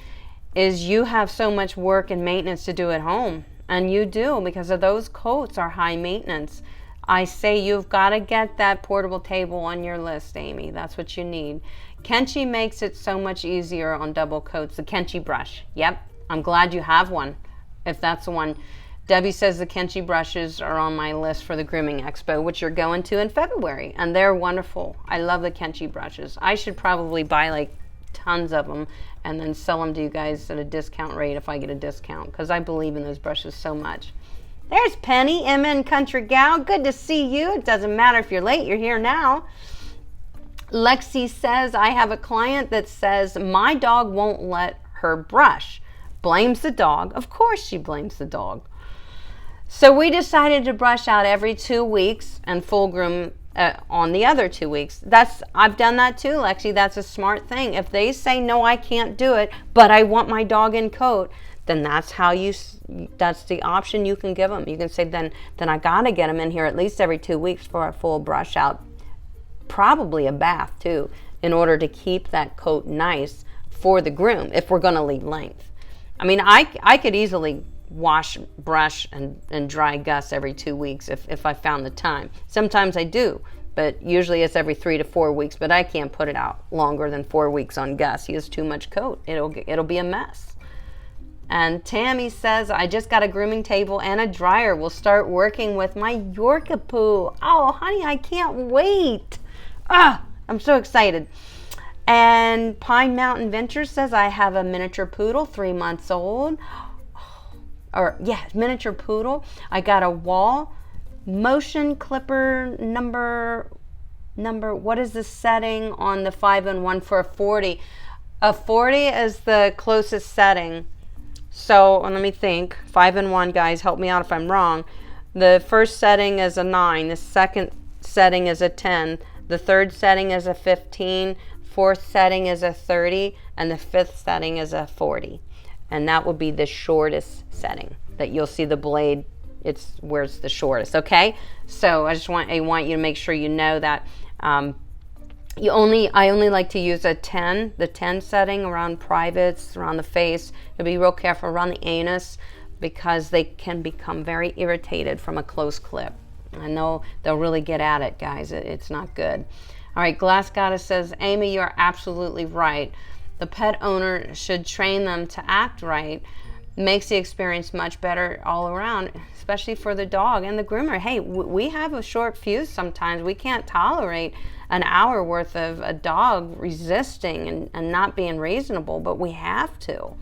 is you have so much work and maintenance to do at home, and you do, because of those coats are high maintenance. I say you've got to get that portable table on your list, Amy. That's what you need. Kenchi makes it so much easier on double coats. The Kenchi brush. Yep, I'm glad you have one, if that's the one. Debbie says the Kenchi brushes are on my list for the Grooming Expo, which you're going to in February, and they're wonderful. I love the Kenchi brushes. I should probably buy like tons of them and then sell them to you guys at a discount rate if I get a discount, because I believe in those brushes so much. There's Penny, MN Country Gal. Good to see you. It doesn't matter if you're late, you're here now. Lexi says, I have a client that says my dog won't let her brush. Blames the dog. Of course she blames the dog. So we decided to brush out every 2 weeks and full groom on the other 2 weeks. I've done that too, Lexi. That's a smart thing. If they say, no, I can't do it, but I want my dog in coat, then that's the option you can give them. You can say, then I gotta get them in here at least every 2 weeks for a full brush out, probably a bath too, in order to keep that coat nice for the groom if we're gonna leave length. I mean, I could easily wash, brush, and dry Gus every 2 weeks if I found the time. Sometimes I do, but usually it's every 3 to 4 weeks, but I can't put it out longer than 4 weeks on Gus. He has too much coat. It'll be a mess. And Tammy says, I just got a grooming table and a dryer. We'll start working with my Yorkapoo. Oh, honey, I can't wait. I'm so excited. And Pine Mountain Ventures says, I have a miniature poodle, 3 months old. Miniature poodle. I got a wall motion clipper number, what is the setting on the 5-in-1 for a 40? A 40 is the closest setting. So let me think. 5-in-1, guys, help me out if I'm wrong. The first setting is a 9. The second setting is a 10. The third setting is a 15. Fourth setting is a 30. And the fifth setting is a 40. And that would be the shortest setting that you'll see the blade. It's where it's the shortest. Okay. So I want you to make sure you know that. I only like to use the 10 setting around privates, around the face. You'll be real careful around the anus because they can become very irritated from a close clip. I know they'll really get at it, guys. It's not good. All right, Glass Goddess says, Amy, you're absolutely right. The pet owner should train them to act right makes the experience much better all around, especially for the dog and the groomer. Hey, we have a short fuse sometimes. We can't tolerate an hour worth of a dog resisting and not being reasonable, but we have to.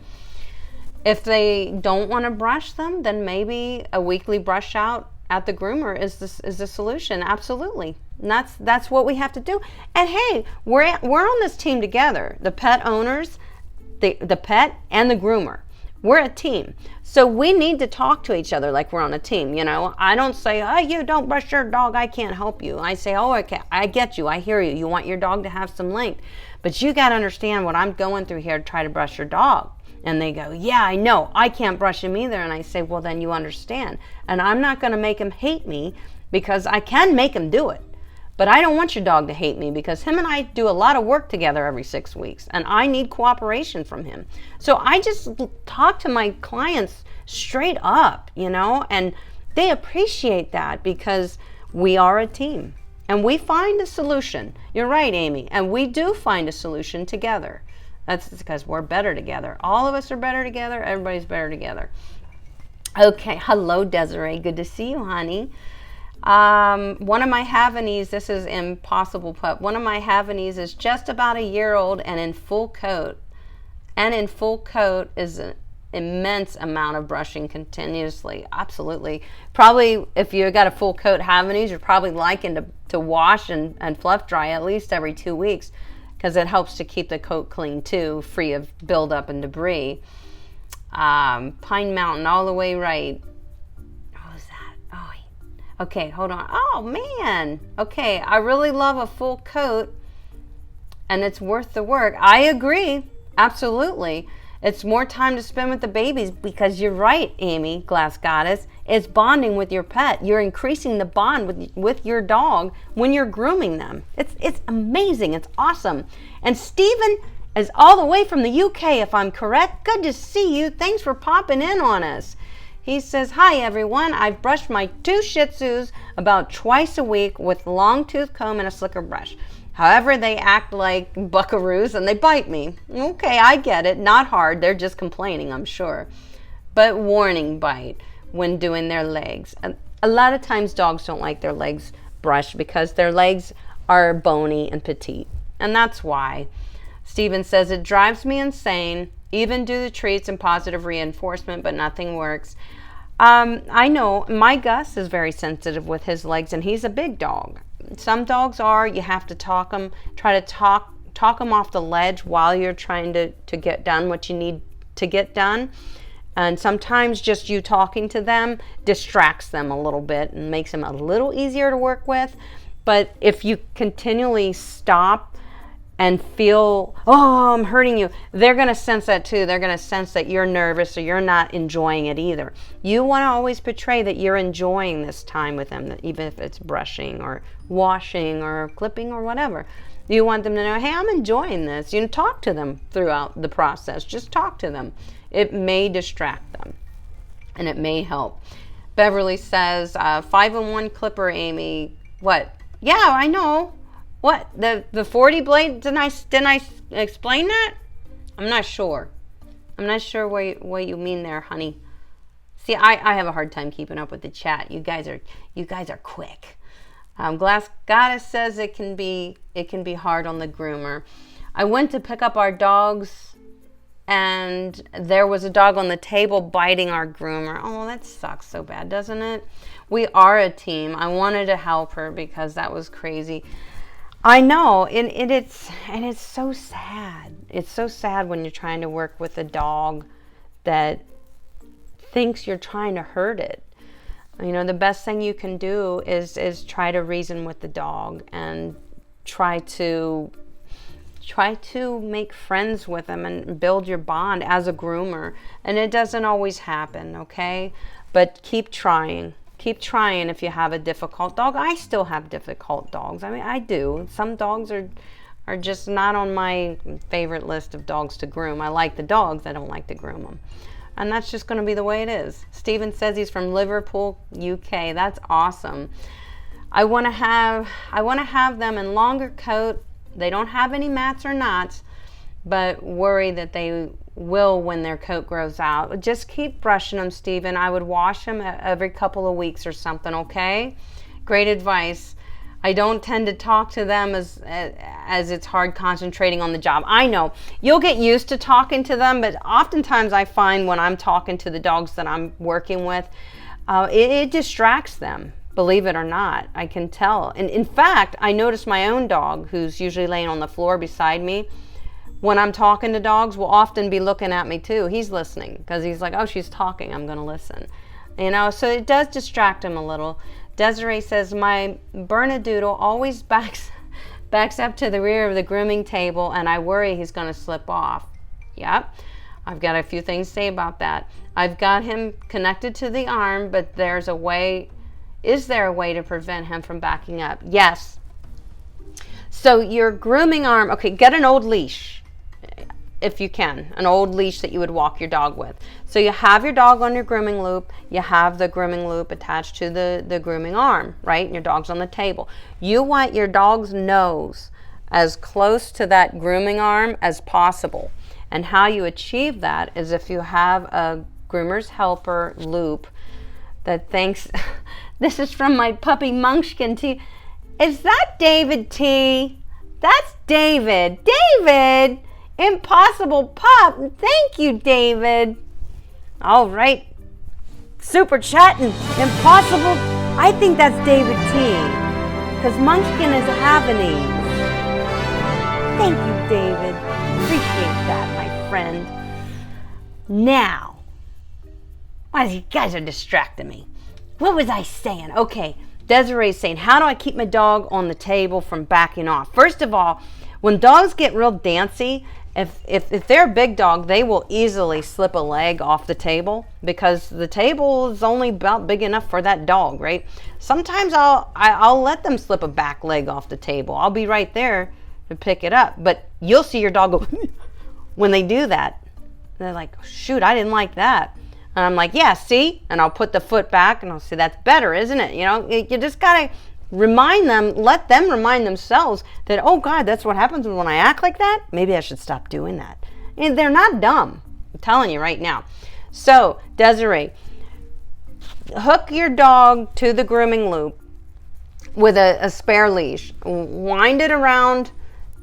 If they don't want to brush them, then maybe a weekly brush out at the groomer is the solution. Absolutely. And that's what we have to do. And hey, we're on this team together. The pet owners, the pet and the groomer. We're a team. So we need to talk to each other like we're on a team, you know. I don't say, oh, you don't brush your dog, I can't help you. I say, oh, okay, I get you, I hear you. You want your dog to have some length. But you got to understand what I'm going through here to try to brush your dog. And they go, yeah, I know, I can't brush him either. And I say, well, then you understand. And I'm not going to make him hate me, because I can make him do it. But I don't want your dog to hate me, because him and I do a lot of work together every 6 weeks, and I need cooperation from him. So I just talk to my clients straight up, you know, and they appreciate that, because we are a team and we find a solution. You're right, Amy, and we do find a solution together. That's because we're better together. All of us are better together. Everybody's better together. Okay, hello, Desiree. Good to see you, honey. One of my Havanese, this is Impossible Pup. One of my Havanese is just about a year old and in full coat. And in full coat is an immense amount of brushing continuously. Absolutely. Probably if you got a full coat Havanese, you're probably liking to wash and fluff dry at least every 2 weeks, because it helps to keep the coat clean too, free of buildup and debris. Pine Mountain, all the way right. Okay, hold on. Oh, man. Okay, I really love a full coat, and it's worth the work. I agree. Absolutely. It's more time to spend with the babies, because you're right, Amy, Glass Goddess. It's bonding with your pet. You're increasing the bond with your dog when you're grooming them. It's amazing. It's awesome. And Stephen is all the way from the UK, if I'm correct. Good to see you. Thanks for popping in on us. He says, hi everyone, I've brushed my 2 Shih Tzus about twice a week with long tooth comb and a slicker brush. However, they act like buckaroos and they bite me. Okay, I get it, not hard, they're just complaining, I'm sure. But warning bite when doing their legs. A lot of times dogs don't like their legs brushed because their legs are bony and petite. And that's why. Steven says, it drives me insane. Even do the treats and positive reinforcement, but nothing works. I know my Gus is very sensitive with his legs, and he's a big dog. Some dogs are. You have to talk them, try to talk them off the ledge while you're trying to get done what you need to get done. And sometimes just you talking to them distracts them a little bit and makes them a little easier to work with. But if you continually stop and feel, oh, I'm hurting you, they're going to sense that too. They're going to sense that you're nervous or you're not enjoying it either. You want to always portray that you're enjoying this time with them, even if it's brushing or washing or clipping or whatever. You want them to know, hey, I'm enjoying this. You can talk to them throughout the process. Just talk to them. It may distract them and it may help. Beverly says, 5-in-1 clipper, Amy. What? Yeah, I know. What, the 40 blade, didn't I explain that? I'm not sure. I'm not sure what you mean there, honey. See, I have a hard time keeping up with the chat. You guys are quick. Glass Goddess says it can be hard on the groomer. I went to pick up our dogs and there was a dog on the table biting our groomer. Oh, that sucks so bad, doesn't it? We are a team. I wanted to help her because that was crazy. I know, and it's so sad. It's so sad when you're trying to work with a dog that thinks you're trying to hurt it. You know, the best thing you can do is try to reason with the dog and try to make friends with them and build your bond as a groomer. And it doesn't always happen, okay? But keep trying. Keep trying if you have a difficult dog. I still have difficult dogs. I mean, I do. Some dogs are just not on my favorite list of dogs to groom. I like the dogs. I don't like to groom them. And that's just going to be the way it is. Steven says he's from Liverpool, UK. That's awesome. I want to have them in longer coat. They don't have any mats or knots, but worry that they will when their coat grows out. Just keep brushing them, Stephen. I would wash them every couple of weeks or something, okay? Great advice. I don't tend to talk to them as it's hard concentrating on the job. I know. You'll get used to talking to them, but oftentimes I find when I'm talking to the dogs that I'm working with, it distracts them. Believe it or not, I can tell. And in fact, I notice my own dog, who's usually laying on the floor beside me, when I'm talking to dogs, will often be looking at me too. He's listening because he's like, oh, she's talking, I'm going to listen. You know, so it does distract him a little. Desiree says, my Bernedoodle always backs up to the rear of the grooming table, and I worry he's going to slip off. Yep, I've got a few things to say about that. I've got him connected to the arm, but there's a way. Is there a way to prevent him from backing up? Yes. So your grooming arm, okay, get an old leash if you can, an old leash that you would walk your dog with. So you have your dog on your grooming loop, you have the grooming loop attached to the grooming arm, right? And your dog's on the table. You want your dog's nose as close to that grooming arm as possible. And how you achieve that is if you have a groomer's helper loop that thinks... This is from my puppy Munchkin T. Is that David T? That's David. David! Impossible pup. Thank you, David. All right. Super chatting. Impossible. I think that's David T. Because Munchkin is Havanese. Thank you, David. Appreciate that, my friend. Now. Why, you guys are distracting me. What was I saying? Okay, Desiree's saying, how do I keep my dog on the table from backing off? First of all, when dogs get real dancy, if they're a big dog, they will easily slip a leg off the table because the table is only about big enough for that dog, right? Sometimes I'll let them slip a back leg off the table. I'll be right there to pick it up, but you'll see your dog go when they do that. They're like, shoot, I didn't like that. And I'm like, yeah, see? And I'll put the foot back and I'll say, that's better, isn't it? You know, you just got to remind them, let them remind themselves that, oh God, that's what happens when I act like that. Maybe I should stop doing that. And they're not dumb. I'm telling you right now. So, Desiree, hook your dog to the grooming loop with a spare leash. Wind it around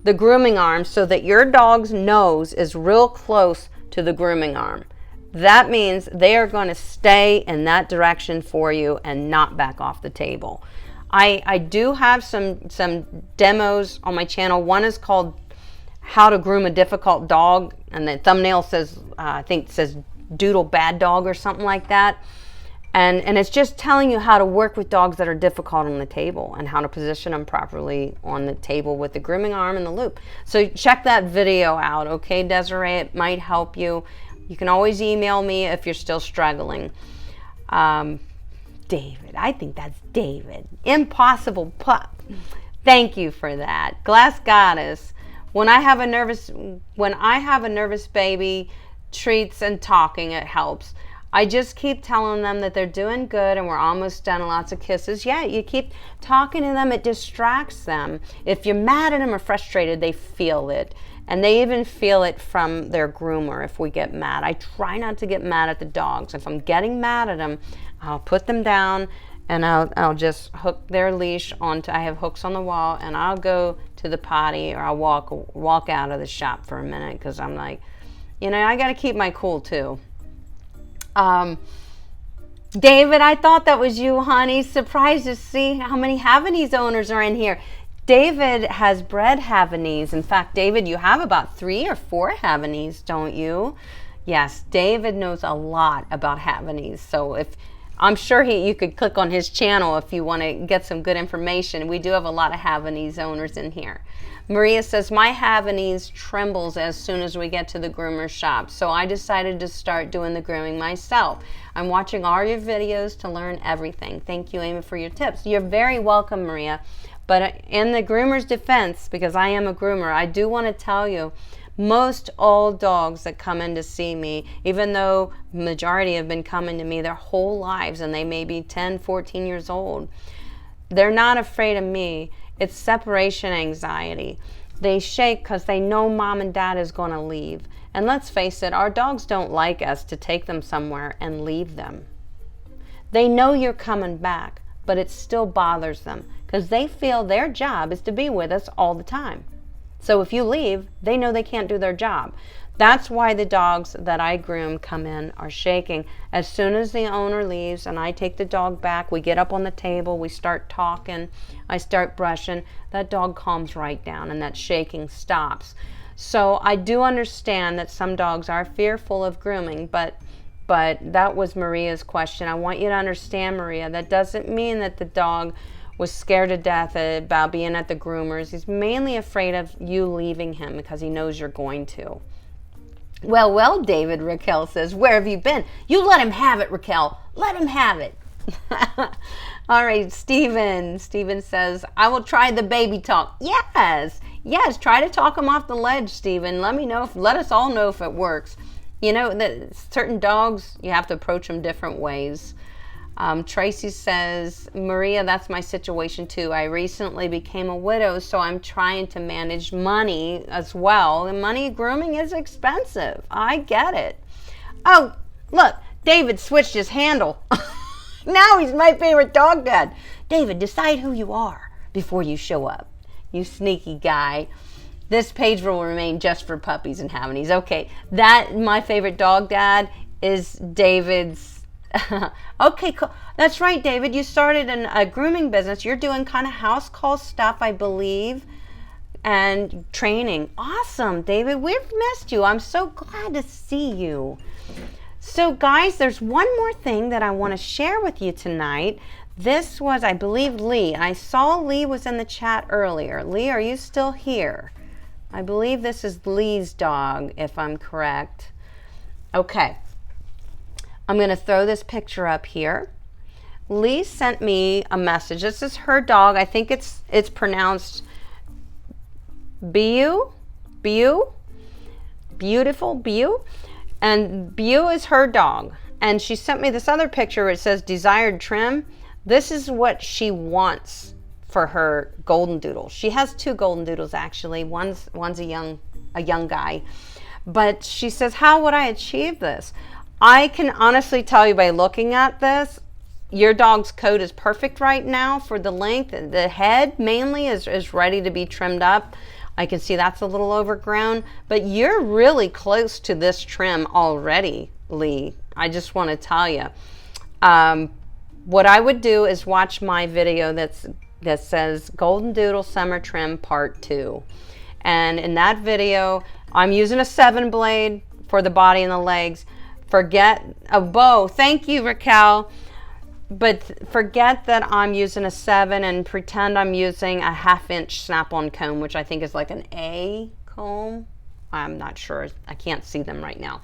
the grooming arm so that your dog's nose is real close to the grooming arm. That means they are going to stay in that direction for you and not back off the table. I do have some demos on my channel. One is called How to Groom a Difficult Dog, and the thumbnail says, I think it says Doodle Bad Dog or something like that. And it's just telling you how to work with dogs that are difficult on the table and how to position them properly on the table with the grooming arm and the loop. So check that video out, okay, Desiree? It might help you. You can always email me if you're still struggling. David, I think that's David. Impossible pup. Thank you for that. Glass Goddess. When I have a nervous baby, treats and talking, it helps. I just keep telling them that they're doing good and we're almost done, lots of kisses. Yeah, you keep talking to them, it distracts them. If you're mad at them or frustrated, they feel it. And they even feel it from their groomer if we get mad. I try not to get mad at the dogs. If I'm getting mad at them, I'll put them down and I'll just hook their leash onto, I have hooks on the wall, and I'll go to the potty or I'll walk out of the shop for a minute because I'm like, you know, I got to keep my cool too. David, I thought that was you, honey. Surprised to see how many Havanese owners are in here. David has bred Havanese. In fact, David, you have about 3 or 4 Havanese, don't you? Yes, David knows a lot about Havanese. So I'm sure you could click on his channel if you want to get some good information. We do have a lot of Havanese owners in here. Maria says, my Havanese trembles as soon as we get to the groomer shop. So I decided to start doing the grooming myself. I'm watching all your videos to learn everything. Thank you, Amy, for your tips. You're very welcome, Maria. But in the groomer's defense, because I am a groomer, I do want to tell you, most old dogs that come in to see me, even though majority have been coming to me their whole lives and they may be 10, 14 years old, they're not afraid of me. It's separation anxiety. They shake because they know mom and dad is going to leave. And let's face it, our dogs don't like us to take them somewhere and leave them. They know you're coming back, but it still bothers them because they feel their job is to be with us all the time. So if you leave, they know they can't do their job. That's why the dogs that I groom come in are shaking. As soon as the owner leaves and I take the dog back, we get up on the table, we start talking, I start brushing, that dog calms right down and that shaking stops. So I do understand that some dogs are fearful of grooming, but that was Maria's question. I want you to understand, Maria, that doesn't mean that the dog was scared to death about being at the groomers. He's mainly afraid of you leaving him because he knows you're going to. Well, David, Raquel says, where have you been? You let him have it, Raquel. Let him have it. All right, Steven. Steven says, I will try the baby talk. Yes, try to talk him off the ledge, Steven. Let us all know if it works. You know, that certain dogs, you have to approach them different ways. Tracy says, Maria, that's my situation too. I recently became a widow, so I'm trying to manage money as well. And money grooming is expensive. I get it. Oh, look, David switched his handle. Now he's my favorite dog dad. David, decide who you are before you show up. You sneaky guy. This page will remain just for puppies and Havanese. Okay, that my favorite dog dad is David's. Okay, cool. That's right, David. You started a grooming business. You're doing kind of house call stuff, I believe, and training. Awesome, David. We've missed you. I'm so glad to see you. So, guys, there's one more thing that I want to share with you tonight. This was, I believe, Lee. I saw Lee was in the chat earlier. Lee, are you still here? I believe this is Lee's dog, if I'm correct. Okay. I'm going to throw this picture up here. Lee sent me a message. This is her dog. I think it's pronounced Biu. Beautiful Biu. And Biu is her dog. And she sent me this other picture where it says desired trim. This is what she wants for her golden doodle. She has two golden doodles actually. One's a young guy. But she says, how would I achieve this? I can honestly tell you by looking at this, your dog's coat is perfect right now for the length. The head mainly is ready to be trimmed up. I can see that's a little overgrown, but you're really close to this trim already, Lee. I just want to tell you. What I would do is watch my video that says Golden Doodle Summer Trim Part 2. And in that video, I'm using a 7 blade for the body and the legs. Forget a bow. Thank you, Raquel. But forget that I'm using a 7 and pretend I'm using a 1/2 inch snap-on comb, which I think is like an A comb. I'm not sure. I can't see them right now.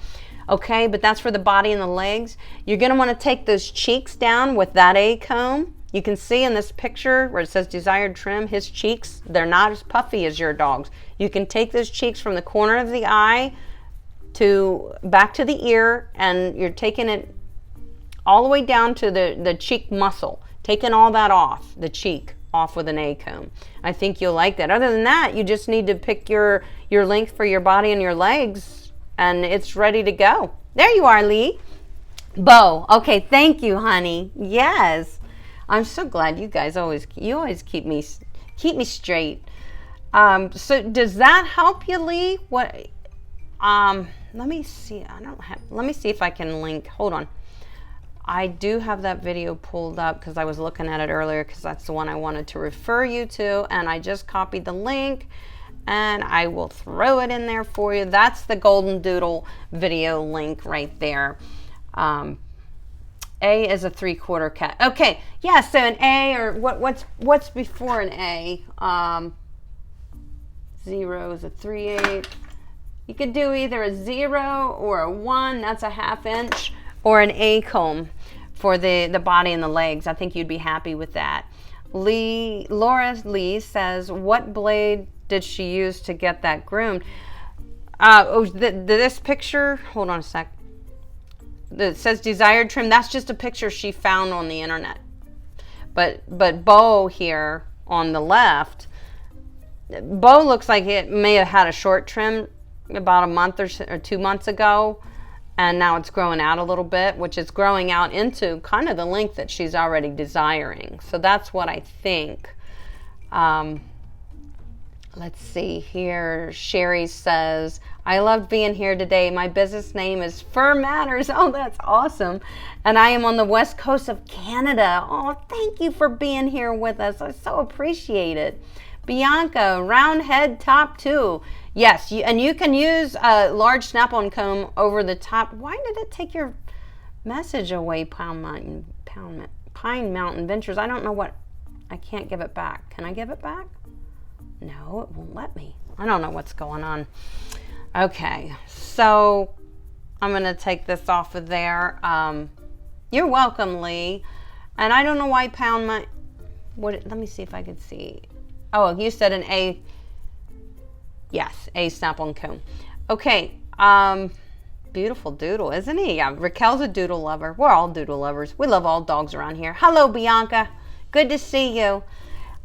Okay, but that's for the body and the legs. You're going to want to take those cheeks down with that A comb. You can see in this picture where it says desired trim, his cheeks, they're not as puffy as your dog's. You can take those cheeks from the corner of the eye to back to the ear, and you're taking it all the way down to the cheek muscle, taking all that off, the cheek off with an A comb. I think you'll like that. Other than that, you just need to pick your length for your body and your legs, and it's ready to go. There you are, Lee. Bo. Okay, thank you, honey. Yes. I'm so glad you guys always keep me straight. So does that help you, Lee? What let me see. Let me see if I can link. Hold on. I do have that video pulled up because I was looking at it earlier because that's the one I wanted to refer you to, and I just copied the link and I will throw it in there for you. That's the Golden Doodle video link right there. A is a 3/4 cat. Okay, yeah, so an A, or what's before an A? 0 is a 3/8. You could do either a 0 or a 1, that's a 1/2 inch, or an A comb for the body and the legs. I think you'd be happy with that. Laura Lee says, what blade did she use to get that groomed? This picture, hold on a sec. It says desired trim. That's just a picture she found on the internet. But Bo here on the left Bo looks like it may have had a short trim about a month or 2 months ago, and now it's growing out a little bit, which is growing out into kind of the length that she's already desiring. So that's what I think. Let's see here. Sherry says, I loved being here today. My business name is Fur Matters. Oh, that's awesome. And I am on the west coast of Canada. Oh, thank you for being here with us. I so appreciate it. Bianca, round head top two. Yes, and you can use a large snap-on comb over the top. Why did it take your message away, Pine Mountain Ventures? I don't know what. I can't give it back. Can I give it back? No, it won't let me. I don't know what's going on. Okay, so I'm going to take this off of there. You're welcome, Lee. And I don't know why let me see if I could see. Oh, you said an A. Yes, A snap-on comb. Okay, beautiful doodle, isn't he? Yeah, Raquel's a doodle lover. We're all doodle lovers. We love all dogs around here. Hello, Bianca. Good to see you.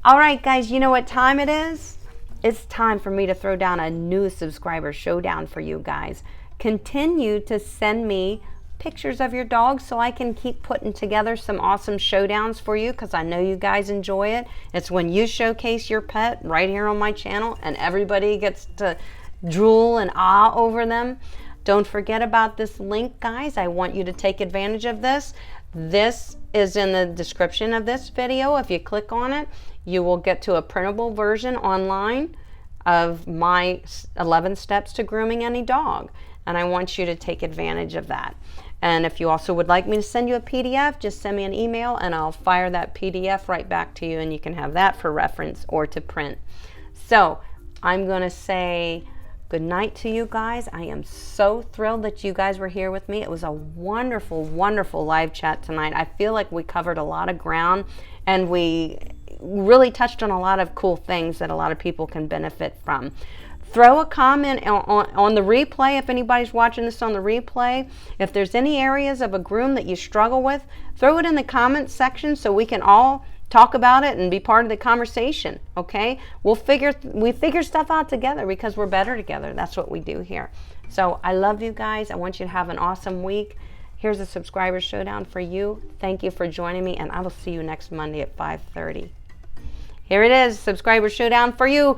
All right, guys, you know what time it is? It's time for me to throw down a new subscriber showdown for you guys. Continue to send me pictures of your dogs so I can keep putting together some awesome showdowns for you, because I know you guys enjoy it. It's when you showcase your pet right here on my channel and everybody gets to drool and ah over them. Don't forget about this link, guys. I want you to take advantage of this. This is in the description of this video. If you click on it, you will get to a printable version online of my 11 steps to grooming any dog. And I want you to take advantage of that. And if you also would like me to send you a PDF, just send me an email and I'll fire that PDF right back to you, and you can have that for reference or to print. So I'm going to say good night to you guys. I am so thrilled that you guys were here with me. It was a wonderful, wonderful live chat tonight. I feel like we covered a lot of ground and we really touched on a lot of cool things that a lot of people can benefit from. Throw a comment on the replay if anybody's watching this on the replay. If there's any areas of a groom that you struggle with, throw it in the comments section so we can all talk about it and be part of the conversation, okay? We figure stuff out together because we're better together. That's what we do here. So I love you guys. I want you to have an awesome week. Here's a subscriber showdown for you. Thank you for joining me, and I will see you next Monday at 5:30. Here it is, subscriber showdown for you.